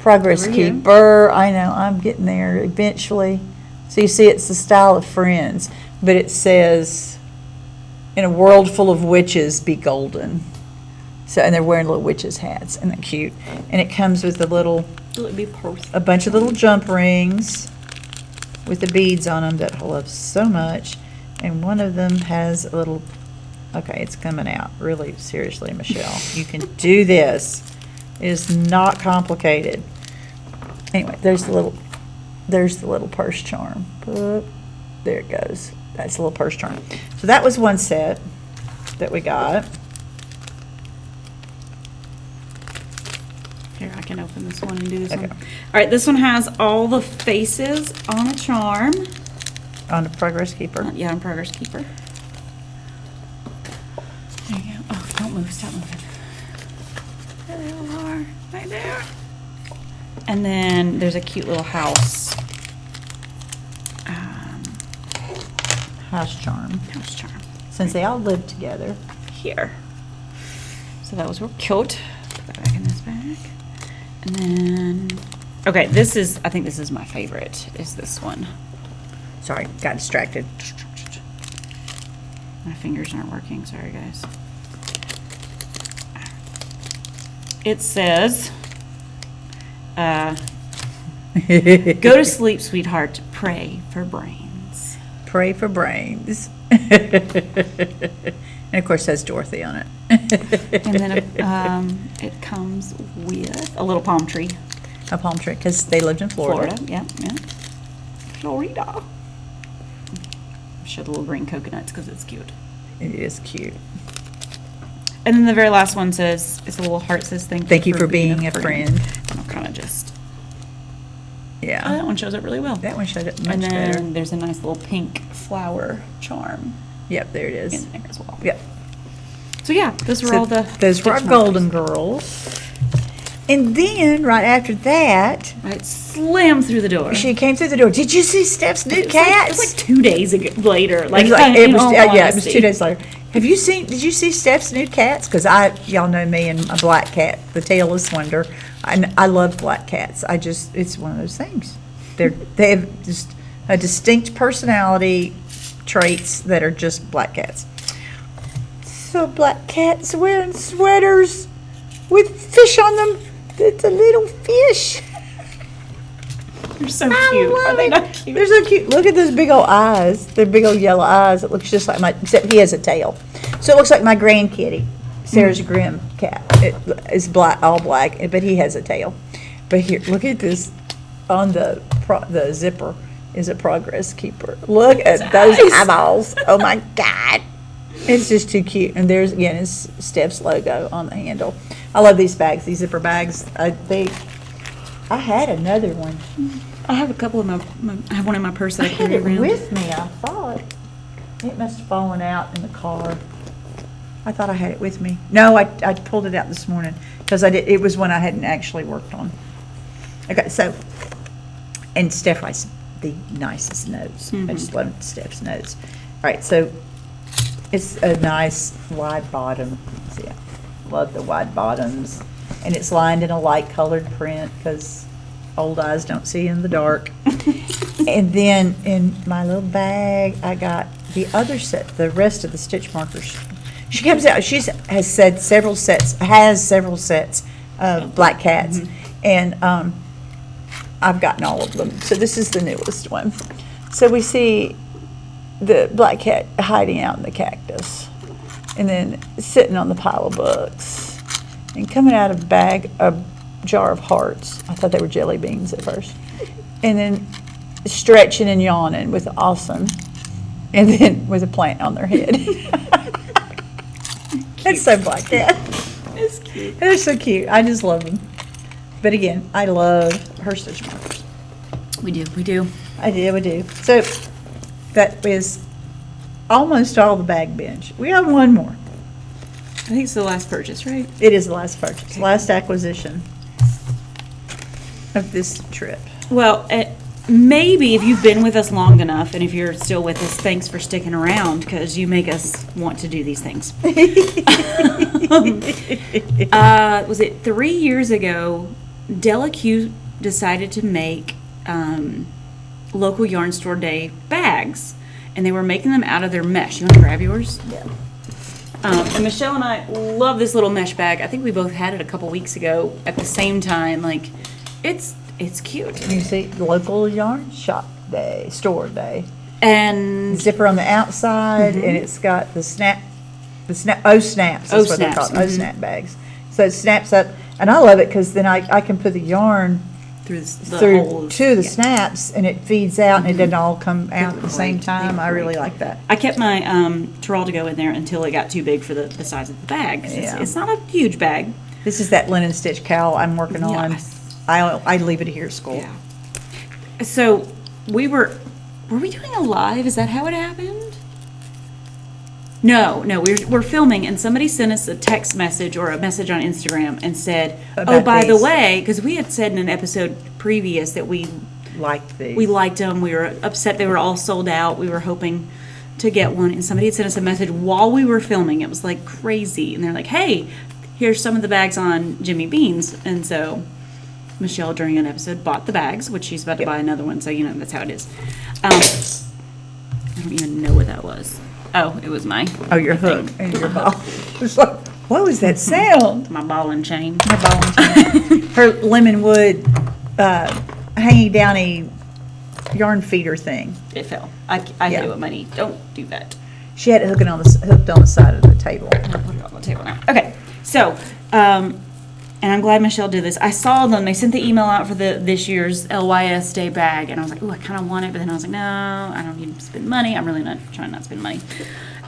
Progress Over here. Keeper. I know, I'm getting there eventually. So you see, it's the style of Friends, but it says, in a world full of witches, be golden. So, and they're wearing little witches' hats. Isn't that cute? And it comes with a bunch of little jump rings with the beads on them that I love so much. And one of them has a little, okay, it's coming out. Really, seriously, Michele. You can do this. It is not complicated. Anyway, there's the little purse charm. Boop. There it goes. That's the little purse charm. So that was one set that we got. Here, I can open this one and do this Okay. one. All right, this one has all the faces on a charm. On the Progress Keeper. Yeah, on Progress Keeper. There you go. Oh, don't move. Stop moving. There they all are. Right there. And then there's a cute little house. House charm. House charm. Since they all live together. Here. So that was real cute. Put that back in this bag. And then, okay, I think this is my favorite, is this one. Sorry, got distracted. My fingers aren't working, sorry guys. It says, go to sleep, sweetheart, pray for brains. Pray for brains. And of course, it says Dorothy on it. And then it comes with a little palm tree. A palm tree, because they lived in Florida. Yeah. Florida. Show the little green coconuts because it's cute. It is cute. And then the very last one says, it's a little heart says, Thank you for being a friend. And I'll kind of just, Yeah. that one shows up really well. That one showed up much And then better. there's a nice little pink flower charm. Yep, there it is. in there as well. Yep. So yeah, those were So all the those were our stitch Golden markers. Girls. And then, right after that, Right, slam through the door. she came through the door. Did you see Steph's new It was like- cats? it was like 2 days later. Like, It was like- it in was, all yeah, it was honesty. 2 days later. Did you see Steph's new cats? Because y'all know me and a black cat, the tailless wonder. I love black cats. It's one of those things. They have just a distinct personality traits that are just black cats. So black cats wearing sweaters with fish on them. It's a little fish. They're so cute. Are they not cute? They're so cute. Look at those big old eyes. They're big old yellow eyes. It looks just like except he has a tail. So it looks like my grandkitty, Sarah's Grimm cat. It is black, all black, but he has a tail. But here, look at this. On the zipper is a progress keeper. Look at those eyeballs. Oh my God. It's just too cute. And there's, again, is Steph's logo on the handle. I love these bags, these zipper bags. I had another one. I have a couple of I have one in my purse that I I had carry it around. with me, I thought. It must have fallen out in the car. I thought I had it with me. No, I pulled it out this morning because it was one I hadn't actually worked on. Okay, so, and Steph writes the nicest notes. I just love Steph's notes. All right, so it's a nice wide bottom. See, I love the wide bottoms. And it's lined in a light colored print because old eyes don't see in the dark. And then in my little bag, I got the other set, the rest of the stitch markers. She comes out, has several sets of black cats. And I've gotten all of them. So this is the newest one. So we see the black cat hiding out in the cactus. And then sitting on the pile of books. And coming out of a jar of hearts. I thought they were jelly beans at first. And then stretching and yawning with awesome. And then with a plant on their head. That's so black cat. It's cute. They're so cute. I just love them. But again, I love her stitch markers. We do. I do. So that is almost all the bag binge. We have one more. I think it's the last purchase, right? It is the last purchase, last acquisition of this trip. Well, maybe if you've been with us long enough, and if you're still with us, thanks for sticking around because you make us want to do these things. Was it 3 years ago? Delaque decided to make local yarn store day bags, and they were making them out of their mesh. You want to grab yours? Yeah. And Michelle and I love this little mesh bag. I think we both had it a couple weeks ago at the same time. Like, it's cute. You see, local yarn shop day, store day. And Zipper on the outside, and it's got the snaps. That's what they're called. O-snap bags. So it snaps up, and I love it because then I can put the yarn through through two of the snaps, and it feeds out, and it doesn't all come out at the same time. I really like that. I kept my Teroldego in there until it got too big for the size of the bag. Yeah. It's not a huge bag. This is that linen stitch cowl I'm working on. Yes. I leave it here at school. Yeah. So were we doing a live? Is that how it happened? No, we're filming, and somebody sent us a text message or a message on Instagram and said, About by the these. way, because we had said in an episode previous that we Like these. liked them. We were upset they were all sold out. We were hoping to get one, and somebody had sent us a message while we were filming. It was like crazy, and they're like, "Hey, here's some of the bags on Jimmy Bean's." And so Michele, during an episode, bought the bags, which she's about to buy another one. So that's how it is. I don't even know what that was. Oh, it was my your hook and your ball. It's like, what was that sound? my ball and chain. Her ball and chain. Her lemon wood hanging down a yarn feeder thing. It fell. I hit Yeah. it with my knee. Don't do that. She had it hooked on the side of the table. I'll put it on the table now. Okay, so, and I'm glad Michele did this. I saw them. They sent the email out for this year's LYS Day bag, and I was like, "Ooh, I kind of want it," but then I was like, "No, I don't need to spend money. I'm really not trying not to spend money."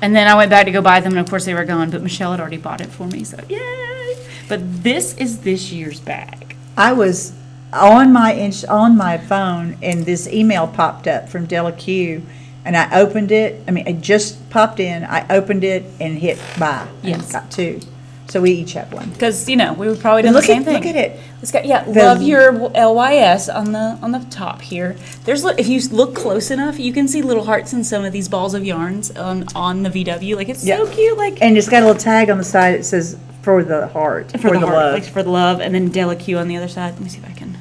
And then I went back to go buy them, and of course they were gone. But Michele had already bought it for me, so yay! But this is this year's bag. I was on my phone, and this email popped up from Delaque, And I opened it, I mean, it just popped in, I opened it and hit buy. And Yes. got 2. So we each have one. Because, we would probably do And the same thing. look at it. It's got, The- love your LYS on the top here. If you look close enough, you can see little hearts in some of these balls of yarns on the VW. Like, it's so Yeah. cute. Like, And it's got a little tag on the side that says, for the heart, for the heart, love. like for the love, and then Delicue on the other side. Let me see if I can.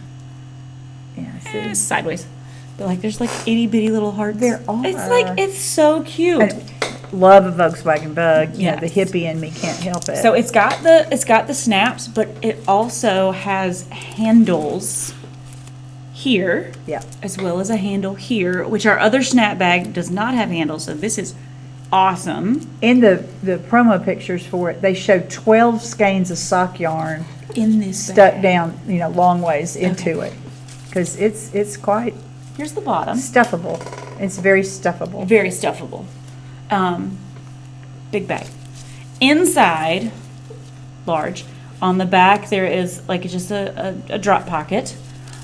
Yeah, see? It's sideways. But like, there's like itty bitty little hearts. There are. It's like, it's so cute. And love a Volkswagen bug. You know, the Yes. hippie in me can't help it. So it's got the snaps, but it also has handles here, Yeah. as well as a handle here, which our other snap bag does not have handles. So this is awesome. In the promo pictures for it, they show 12 skeins of sock yarn In this stuck bag. down, long ways into it. Because it's quite Here's the bottom. stuffable. It's very stuffable. Very stuffable. Big bag. Inside, large. On the back, there is like just a drop pocket.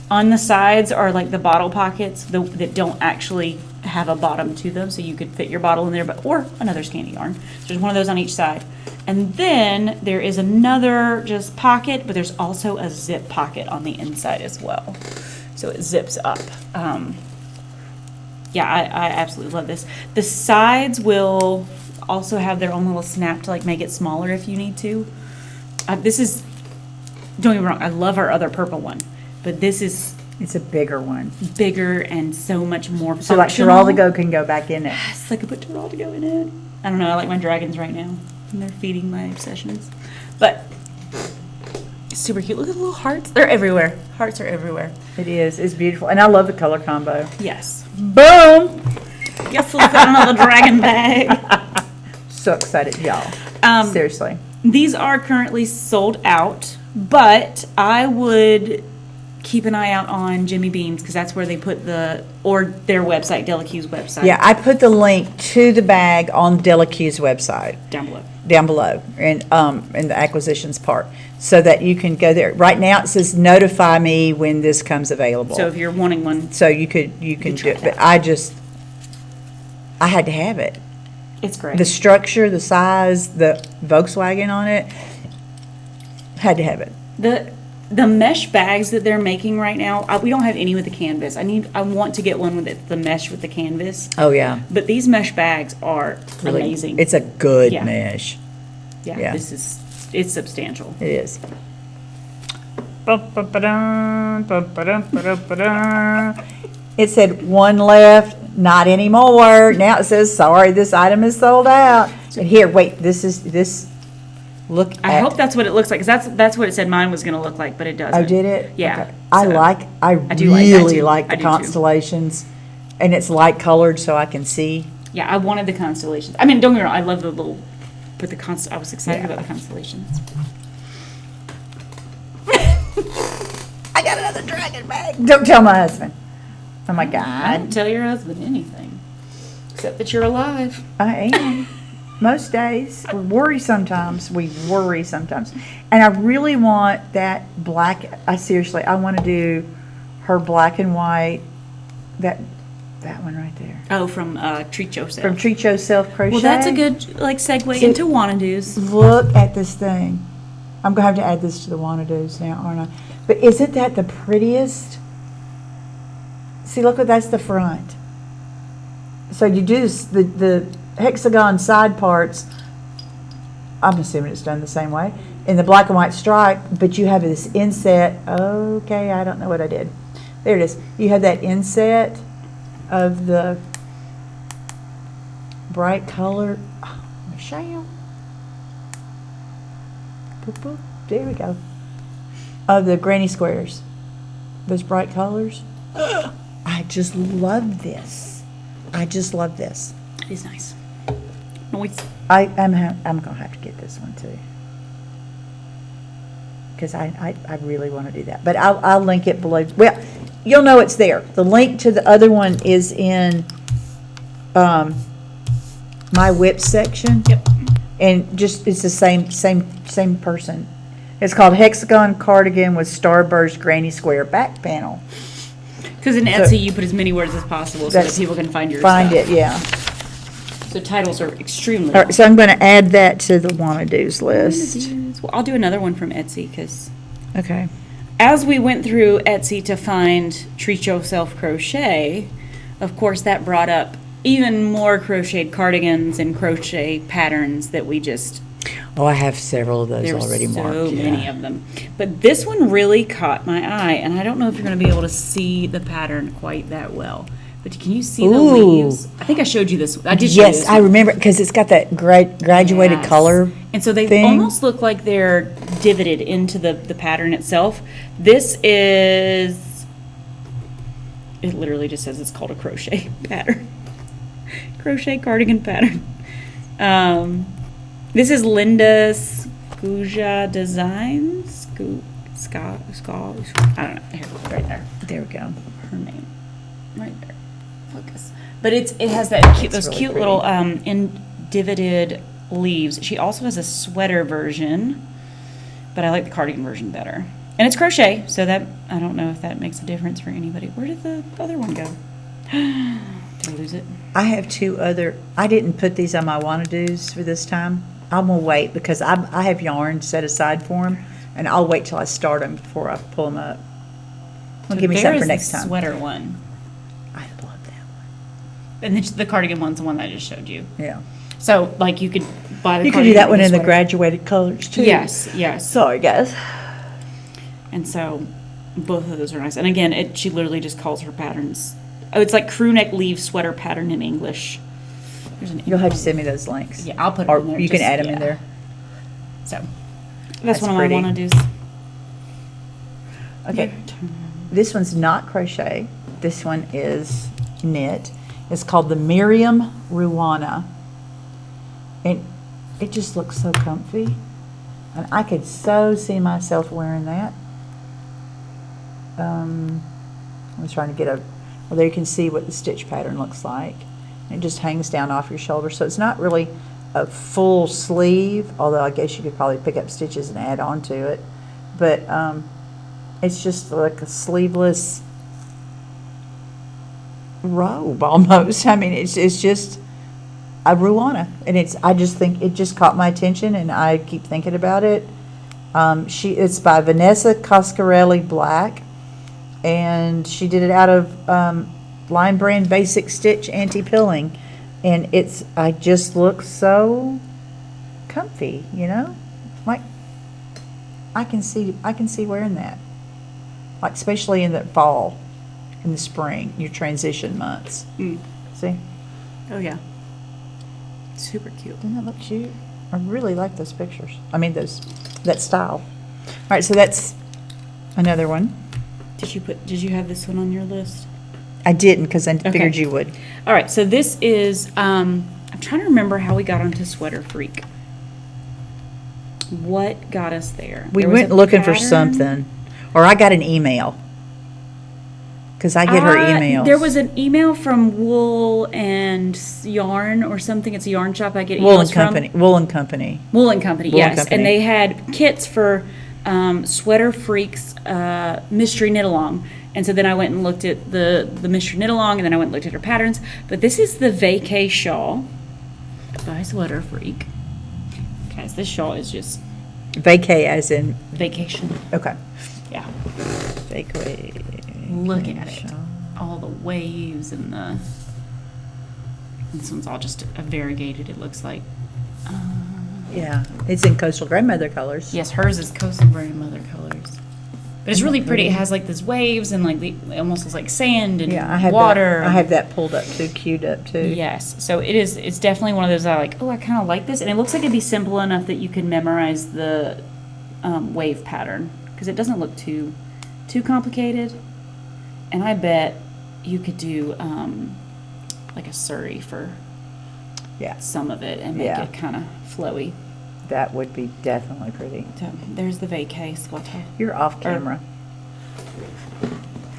On the sides are like the bottle pockets that don't actually have a bottom to them, so you could fit your bottle in there, or another skein of yarn. So there's one of those on each side. And then there is another just pocket, but there's also a zip pocket on the inside as well. So it zips up. Yeah, I absolutely love this. The sides will also have their own little snap to like make it smaller if you need to. This is, don't get me wrong, I love our other purple one, but this is It's a bigger one. bigger and so much more So like functional. Teroldego can go back in it. Yes, I could put Teroldego in it. I don't know, I like my dragons right now, and they're feeding my obsessions. But it's super cute. Look at the little hearts. They're everywhere. Hearts are everywhere. It is. It's beautiful. And I love the color combo. Yes. Boom! Guess we'll put another dragon bag. So excited, y'all. Seriously. These are currently sold out, but I would keep an eye out on Jimmy Bean's because that's where they put or their website, Delacue's website. Yeah, I put the link to the bag on Delacue's website. Down below. In the acquisitions part, so that you can go there. Right now it says notify me when this comes available. So if you're wanting one, So you can do try it, that. but I had to have it. it's great. The structure, the size, the Volkswagen on it, had to have it. The mesh bags that they're making right now, we don't have any with the canvas. I want to get one with the mesh with the canvas. Oh, yeah. But these mesh bags are amazing. It's a good Yeah. mesh. yeah. It's substantial. It is. It said one left, not anymore. Now it says, sorry, this item is sold out. And here, wait, look I at. hope that's what it looks like, because that's what it said mine was going to look like, but it doesn't. Oh, did it? Yeah. Okay. I do like- really I like the do too. constellations. And it's light colored so I can see. Yeah, I wanted the constellations. I mean, don't get me wrong, I love the little, but I was excited Yeah. about the constellations. I got another dragon bag. Don't tell my husband. Oh my I God. didn't tell your husband anything, except that you're alive. I am. Most days. We worry sometimes. And I really want that black. I want to do her black and white. That one right there. Oh, from Treat Yourself. From Treat Yourself Crochet. Well, that's a good segue See- into WANNADOS. Look at this thing. I'm going to have to add this to the WANNADOS now, aren't I? But isn't that the prettiest? See, look, that's the front. So you do this, the hexagon side parts, I'm assuming it's done the same way, in the black and white stripe, but you have this inset. Okay, I don't know what I did. There it is. You have that inset of the bright color. Oh, Michele. Boop, boop. There we go. Of the granny squares. Those bright colors. I just love this. It is nice. Noise. I'm going to have to get this one too. Because I really want to do that. But I'll link it below. Well, you'll know it's there. The link to the other one is in my whip section. Yep. And just, it's the same person. It's called Hexagon Cardigan with Starburst Granny Square Back Panel. Because in Etsy, you put as many words as possible so that That's- people can find your Find stuff. it, yeah. So titles are extremely All right, so I'm going to add that to the wanna-dos list. Well, I'll do another one from Etsy because Okay. as we went through Etsy to find Treat Yourself Crochet, of course that brought up even more crocheted cardigans and crochet patterns that we just, Oh, I have several of those there were already so marked. many of them. But this one really caught my eye, and I don't know if you're going to be able to see the pattern quite that well. But can you see the Ooh. leaves? I think I showed you this. I did show you Yes, this I one. remember, because it's got that graduated Yes. color. And so they thing. almost look like they're divoted into the pattern itself. This is, it literally just says it's called a crochet pattern. Crochet cardigan pattern. This is Linda Scuja Designs. I don't know. Here, right there. There we go. Her name. Right there. Focus. But it has that cute, It's those really cute pretty. little divoted leaves. She also has a sweater version, but I like the cardigan version better. And it's crochet, so that, I don't know if that makes a difference for anybody. Where did the other one go? Did I lose it? I have two other, I didn't put these on my wanna-dos for this time. I'm gonna wait because I have yarn set aside for them, and I'll wait till I start them before I pull them up. Well, give me There something for is next the time. sweater one. I love that one. And the cardigan one's the one that I just showed you. Yeah. So, like, you could buy the You could cardigan do that with one in the sweater. graduated colors too. Yes, yes. Sorry, guys. And so both of those are nice. And again, she literally just calls her patterns. Oh, it's like crew neck leaf sweater pattern in English. There's an You'll have to send me those links. Yeah, I'll put Or them in there. you can just- add them in yeah. there. So that's That's one of pretty. my wanna-dos. Okay. Your turn. This one's not crochet. This one is knit. It's called the Miriam Ruana. And it just looks so comfy. And I could so see myself wearing that. I was trying to get a, well, there you can see what the stitch pattern looks like. It just hangs down off your shoulder. So it's not really a full sleeve, although I guess you could probably pick up stitches and add on to it. But it's just like a sleeveless robe almost. I mean, it's just a Ruana, and I just think it just caught my attention, and I keep thinking about it. It's by Vanessa Coscarelli Black, and she did it out of Line Brand Basic Stitch Anti-Pilling, and I just look so comfy, you know, like I can see wearing that, like especially in the fall, in the spring, your transition months. See, Oh yeah. Super cute. doesn't that look cute? I really like those pictures. I mean that style. All right, so that's another one. Did you have this one on your list? I didn't because I figured Okay. you would. All right, so this is, I'm trying to remember how we got onto Sweater Freak. What got us there? We There was went a looking for pattern? something, or I got an email because I get her emails. There was an email from Wool and Yarn or something. It's a yarn shop I get Wool emails and Company. from. Wool and Company. Wool and Company, Wool and yes. Company. And they had kits for Sweater Freaks Mystery Knit Along. And so then I went and looked at the Mystery Knit Along, and then I went and looked at her patterns. But this is the Vacay shawl by Sweater Freak. Guys, this shawl is just Vacay as in, vacation. okay. Yeah. Vacay. Look at it. All the waves and this one's all just a variegated, it looks like. Yeah, it's in Coastal Grandmother colors. Yes, hers is Coastal Grandmother colors. But it's really pretty. It has like these waves and like it almost looks like sand and Yeah, I have water. That, I have that pulled up too, queued up too. Yes. So it's definitely one of those I like, oh, I kind of like this. And it looks like it'd be simple enough that you can memorize the wave pattern because it doesn't look too complicated. And I bet you could do like a Surrey for Yeah, some of it and make Yeah. it kind of flowy. that would be definitely pretty. So there's the vacay sweater. You're off camera.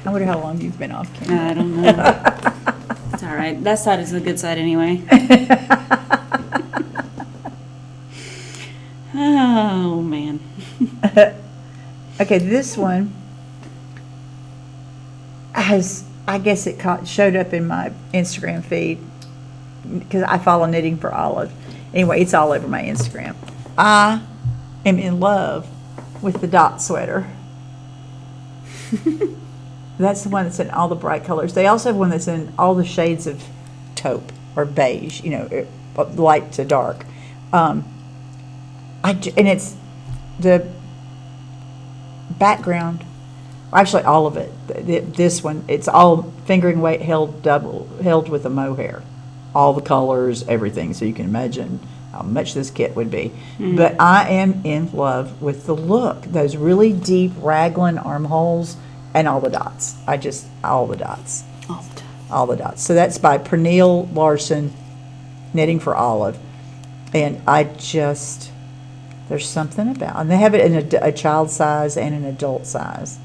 I wonder how long you've been off camera. I don't know. It's all right. That side is the good side anyway. Oh, man. Okay, this one has I guess it showed up in my Instagram feed because I follow Knitting for Olive. Anyway, it's all over my Instagram. I am in love with the dot sweater. That's the one that's in all the bright colors. They also have one that's in all the shades of taupe or beige, light to dark. And it's the background. Actually, all of it. This one, it's all fingering weight held with a mohair. All the colors, everything. So you can imagine how much this kit would be. Mm. But I am in love with the look. Those really deep raglan armholes and all the dots. All the dots. All the dots. So that's by Pernille Larson, Knitting for Olive. And there's something about, and they have it in a child size and an adult size.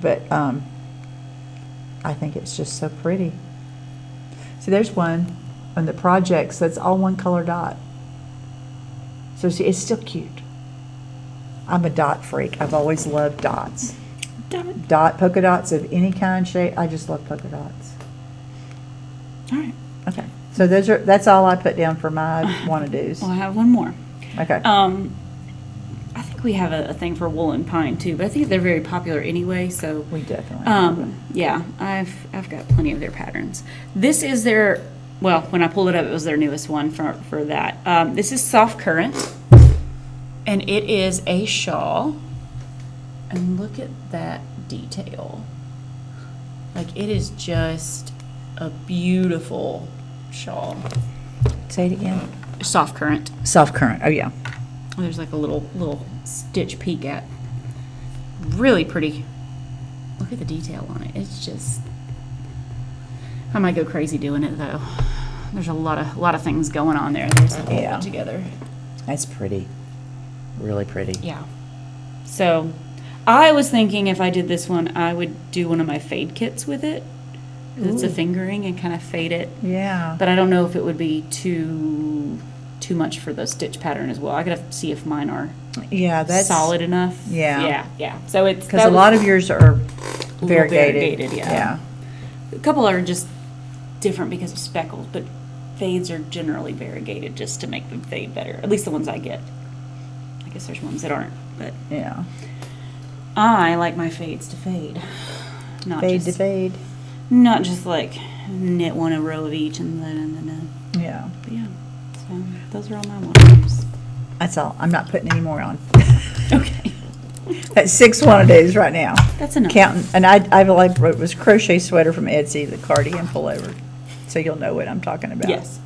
But I think it's just so pretty. See, there's one on the projects that's all one color dot. So see, it's still cute. I'm a dot freak. I've always loved dots. Polka dots of any kind, shape. I just love polka dots. All right. Okay. So that's all I put down for my wanna-dos. Well, I have one more. Okay. I think we have a thing for wool and pine too, but I think they're very popular anyway. So we definitely. Have them. Yeah, I've got plenty of their patterns. This is their, well, when I pulled it up, it was their newest one for that. This is Soft Current, and it is a shawl. And look at that detail. Like, it is just a beautiful shawl. Say it again. Soft Current. Soft Current. Oh yeah. There's like a little stitch peek at. Really pretty. Look at the detail on it. It's just. I might go crazy doing it though. There's a lot of things going on there. There's a whole put together. That's pretty. Really pretty. Yeah. So, I was thinking if I did this one, I would do one of my fade kits with it. It's a fingering and kind of fade it. Yeah. But I don't know if it would be too much for the stitch pattern as well. I gotta see if mine are that's solid enough. Yeah. Yeah. So it's because a lot of yours are variegated. Variegated, yeah. A couple are just different because of speckles, but fades are generally variegated just to make them fade better. At least the ones I get. I guess there's ones that aren't, but yeah. I like my fades to fade. To fade. Not just like knit one a row of each and then. Yeah. But yeah. So those are all my wanna-dos. That's all. I'm not putting any more on. Okay. That's 6 wanna-dos right now. That's enough. Counting. And I wrote was crochet sweater from Etsy, the cardigan pullover. So you'll know what I'm talking about. Yes.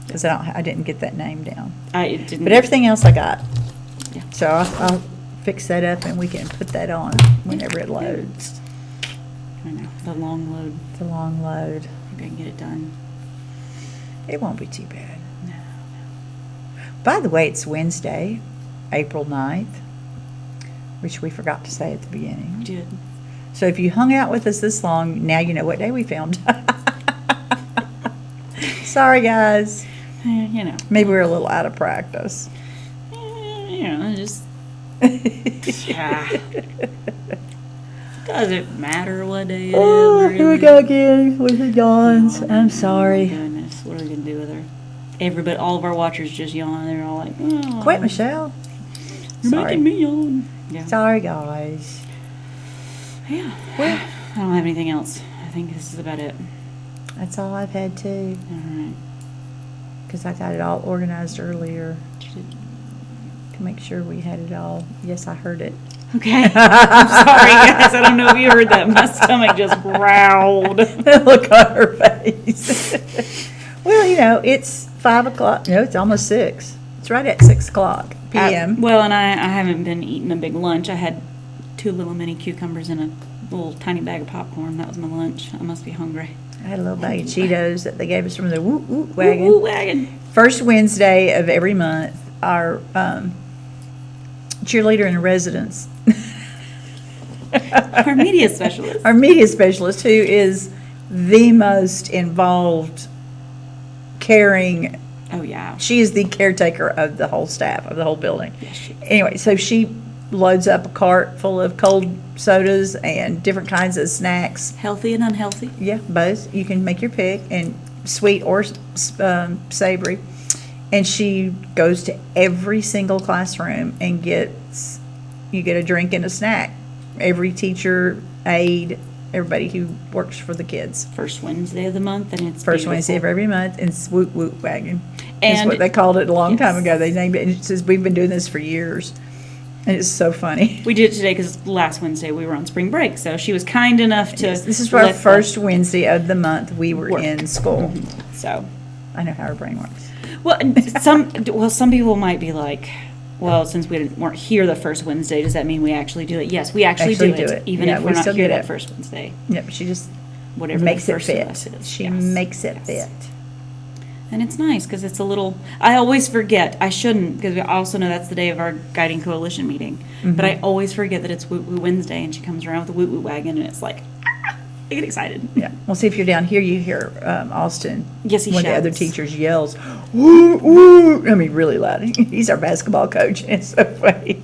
Because I didn't get that name down. I didn't. But everything else I got. Yeah. So I'll fix that up and we can put that on whenever it loads. I know. The long load. It's a long load. Maybe I can get it done. It won't be too bad. No. By the way, it's Wednesday, April 9th, which we forgot to say at the beginning. We did. So if you hung out with us this long, now you know what day we filmed. Sorry, guys. You know. Maybe we're a little out of practice. Just. Doesn't matter what day it is. Oh, here we go again with the yawns. I'm sorry. Oh, goodness. What are we going to do with her? All of our watchers just yawn. They're all like, oh. Quit, Michelle. You're making me yawn. Yeah. Sorry, guys. Yeah. Well, I don't have anything else. I think this is about it. That's all I've had, too. All right. Because I got it all organized earlier to make sure we had it all. Yes, I heard it. Okay. I'm sorry, guys. I don't know if you heard that. My stomach just growled. Look on her face. Well, it's 5 o'clock. No, it's almost 6. It's right at 6 o'clock p.m. And I haven't been eating a big lunch. I had 2 little mini cucumbers and a little tiny bag of popcorn. That was my lunch. I must be hungry. I had a little bag of Cheetos that they gave us from the Woot Woot wagon. Woot Woot wagon. First Wednesday of every month, our cheerleader in residence. Our media specialist. Our media specialist, who is the most involved, caring. Oh, yeah. She is the caretaker of the whole staff, of the whole building. Yes, she is. Anyway, so she loads up a cart full of cold sodas and different kinds of snacks. Healthy and unhealthy. Yeah, both. You can make your pick, and sweet or savory. And she goes to every single classroom and you get a drink and a snack. Every teacher, aide, everybody who works for the kids. First Wednesday of the month, and it's First beautiful. Wednesday of every month, and it's Woot Woot Wagon. And Is what they called it a long time yes. ago. They named it, and it says we've been doing this for years. And it's so funny. We did it today because last Wednesday we were on spring break, so she was kind enough to. Yes, this is our let first Wednesday of the month we were Work. in school. So, I know how our brain works. well, and some people might be like, well, since we weren't here the first Wednesday, does that mean we actually do it? Yes, we actually do it, even Yeah, if we we're not still here do that it. first Wednesday. Yep, she just Whatever makes the it first of fit. us is. She Yes. makes it Yes. fit. And it's nice because it's a little. I always forget. I shouldn't because we also know that's the day of our guiding coalition meeting. But I always forget that it's Woot Woot Wednesday, and she comes around with a Woot Woot wagon, and it's like, I get excited. Yeah. Well, see, if you're down here, you hear Austin. Yes, he One of the other shouts. teachers yells, woo, woo. I mean, really loud. He's our basketball coach, and it's so funny.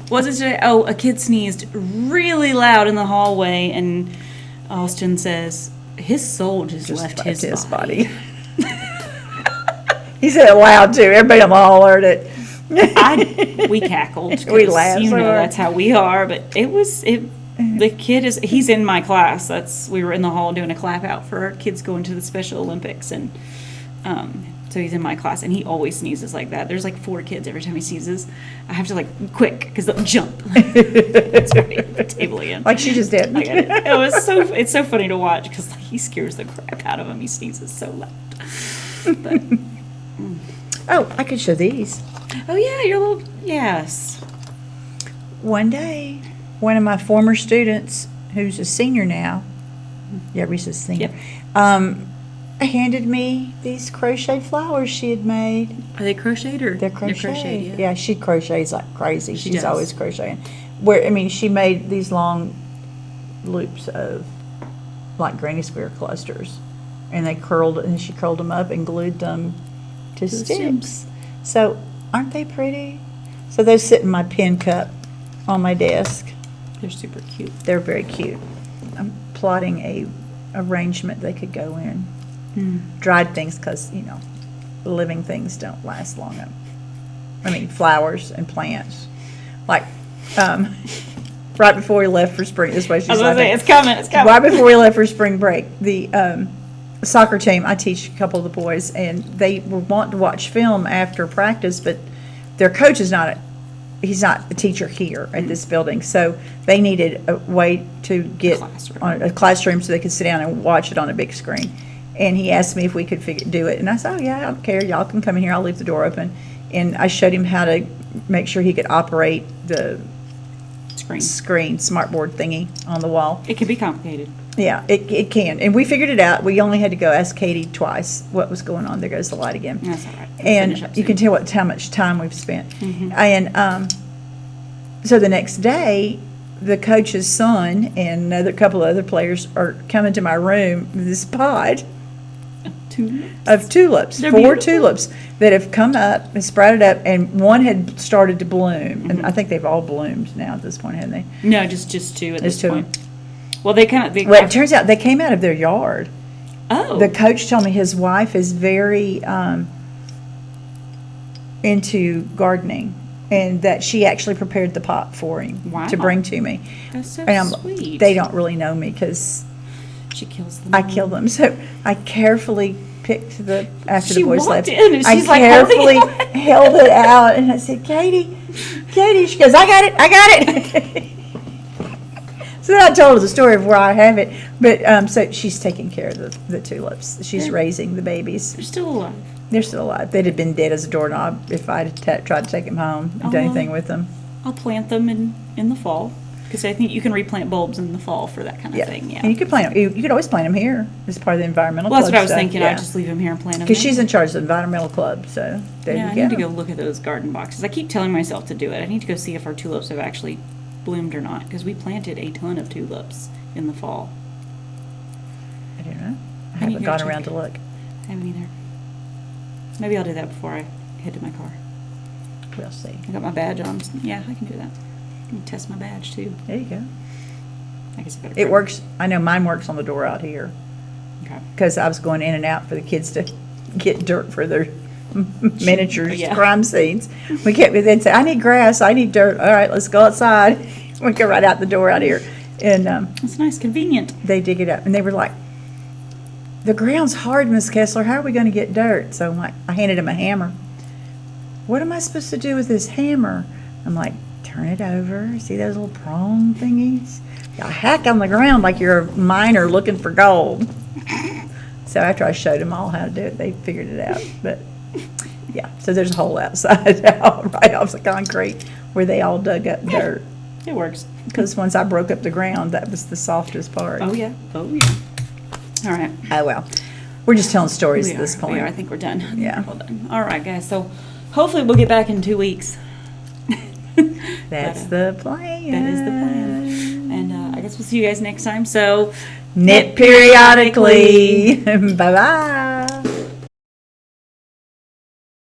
Was it today? Oh, a kid sneezed really loud in the hallway, and Austin says his soul just left his body. He said it loud, too. Everybody on the hall heard it. We cackled. 'cause We laughed You so know hard. that's how we are. But the kid he's in my class. We were in the hall doing a clap out for our kids going to the Special Olympics, and so he's in my class, and he always sneezes like that. There's like 4 kids every time he sneezes. I have to quick because they'll jump. Sorry, the table again. Like she just did. I get it. It's so funny to watch because he scares the crap out of him. He sneezes so loud. But, Oh, I could show these. oh yeah, your little yes. One day, one of my former students, who's a senior now, yeah, Reese's senior, handed me these crochet flowers she had made. Are they crocheted or They're crocheted. yeah. She crochets like crazy. She She's does. always crocheting. She made these long loops of like granny square clusters, and she curled them up and glued them to the sticks. stems. So aren't they pretty? So those sit in my pen cup on my desk. They're super cute. They're very cute. I'm plotting a arrangement they could go in. Dried things, because living things don't last long. I mean, flowers and plants. Like right before we left for spring, this way she's I was gonna say, laughing. it's coming. Right before we left for spring break, the soccer team, I teach a couple of the boys, and they were wanting to watch film after practice, but their coach is he's not a teacher here at this building, so they needed a way to get on a classroom so they could sit down and watch it on a big screen. And he asked me if we could do it, and I said, oh yeah, I don't care, y'all can come in here, I'll leave the door open. And I showed him how to make sure he could operate the screen smartboard thingy on the wall. It can be complicated. Yeah, it can. And we figured it out. We only had to go ask Caytee twice what was going on. There goes the light again. That's all right. We'll finish up And you can soon. tell how much time we've spent. And so the next day, the coach's son and another couple of other players are coming to my room with this pod of tulips, They're 4 beautiful. tulips that have come up and sprouted up, and one had started to bloom. And I think they've all bloomed now at this point, haven't they? No, just 2 at There's this 2. point. Well, they kind of. Well, it turns out they came out of their yard. Oh. The coach told me his wife is very into gardening, and that she actually prepared the pot for him Wow. to bring to me. That's so And sweet. they don't really know me because She kills them. I kill them. So I carefully picked after She the boys walked left. in and I she's like carefully holding it. held it out, and I said, Caytee. She goes, I got it. So then I told her the story of where I have it. But so she's taking care of the tulips. She's raising the babies. They're still alive. They're still alive. They'd have been dead as a doorknob if I'd tried to take them home and do anything with them. I'll plant them in the fall because I think you can replant bulbs in the fall for that kind of thing. Yeah. And you could plant them. You could always plant them here as part of the environmental Well, club. that's what I was stuff. thinking. Yeah. I'd just leave them here and plant them. Because she's in charge of the environmental club, so there Yeah, I you need go. to go look at those garden boxes. I keep telling myself to do it. I need to go see if our tulips have actually bloomed or not because we planted a ton of tulips in the fall. I don't know. I I need haven't to gone check. around to look. I haven't either. Maybe I'll do that before I head to my car. We'll see. I got my badge on. Yeah, I can do that. Let me test my badge too. There you go. I guess I better. It works. I know mine works on the door out here Okay. because I was going in and out for the kids to get dirt for their miniatures, Yeah. crime scenes. They'd say, I need grass, I need dirt. All right, let's go outside. We go right out the door out here. And It's nice, convenient. they dig it up. And they were like, the ground's hard, Miss Kessler. How are we going to get dirt? So I'm like, I handed him a hammer. What am I supposed to do with this hammer? I'm like, turn it over. See those little prong thingies? You hack on the ground like you're a miner looking for gold. So after I showed them all how to do it, they figured it out. But yeah, so there's a hole outside right off the concrete where they all dug up dirt. It works. Because once I broke up the ground, that was the softest part. Oh yeah. Oh yeah. All right. Oh well, we're just telling stories at this We point. are. I think we're done. Yeah. We're all done. All right, guys. So hopefully we'll get back in 2 weeks. That's But, the plan. That is the plan. And I guess we'll see you guys next time. So Knit periodically. Bye bye.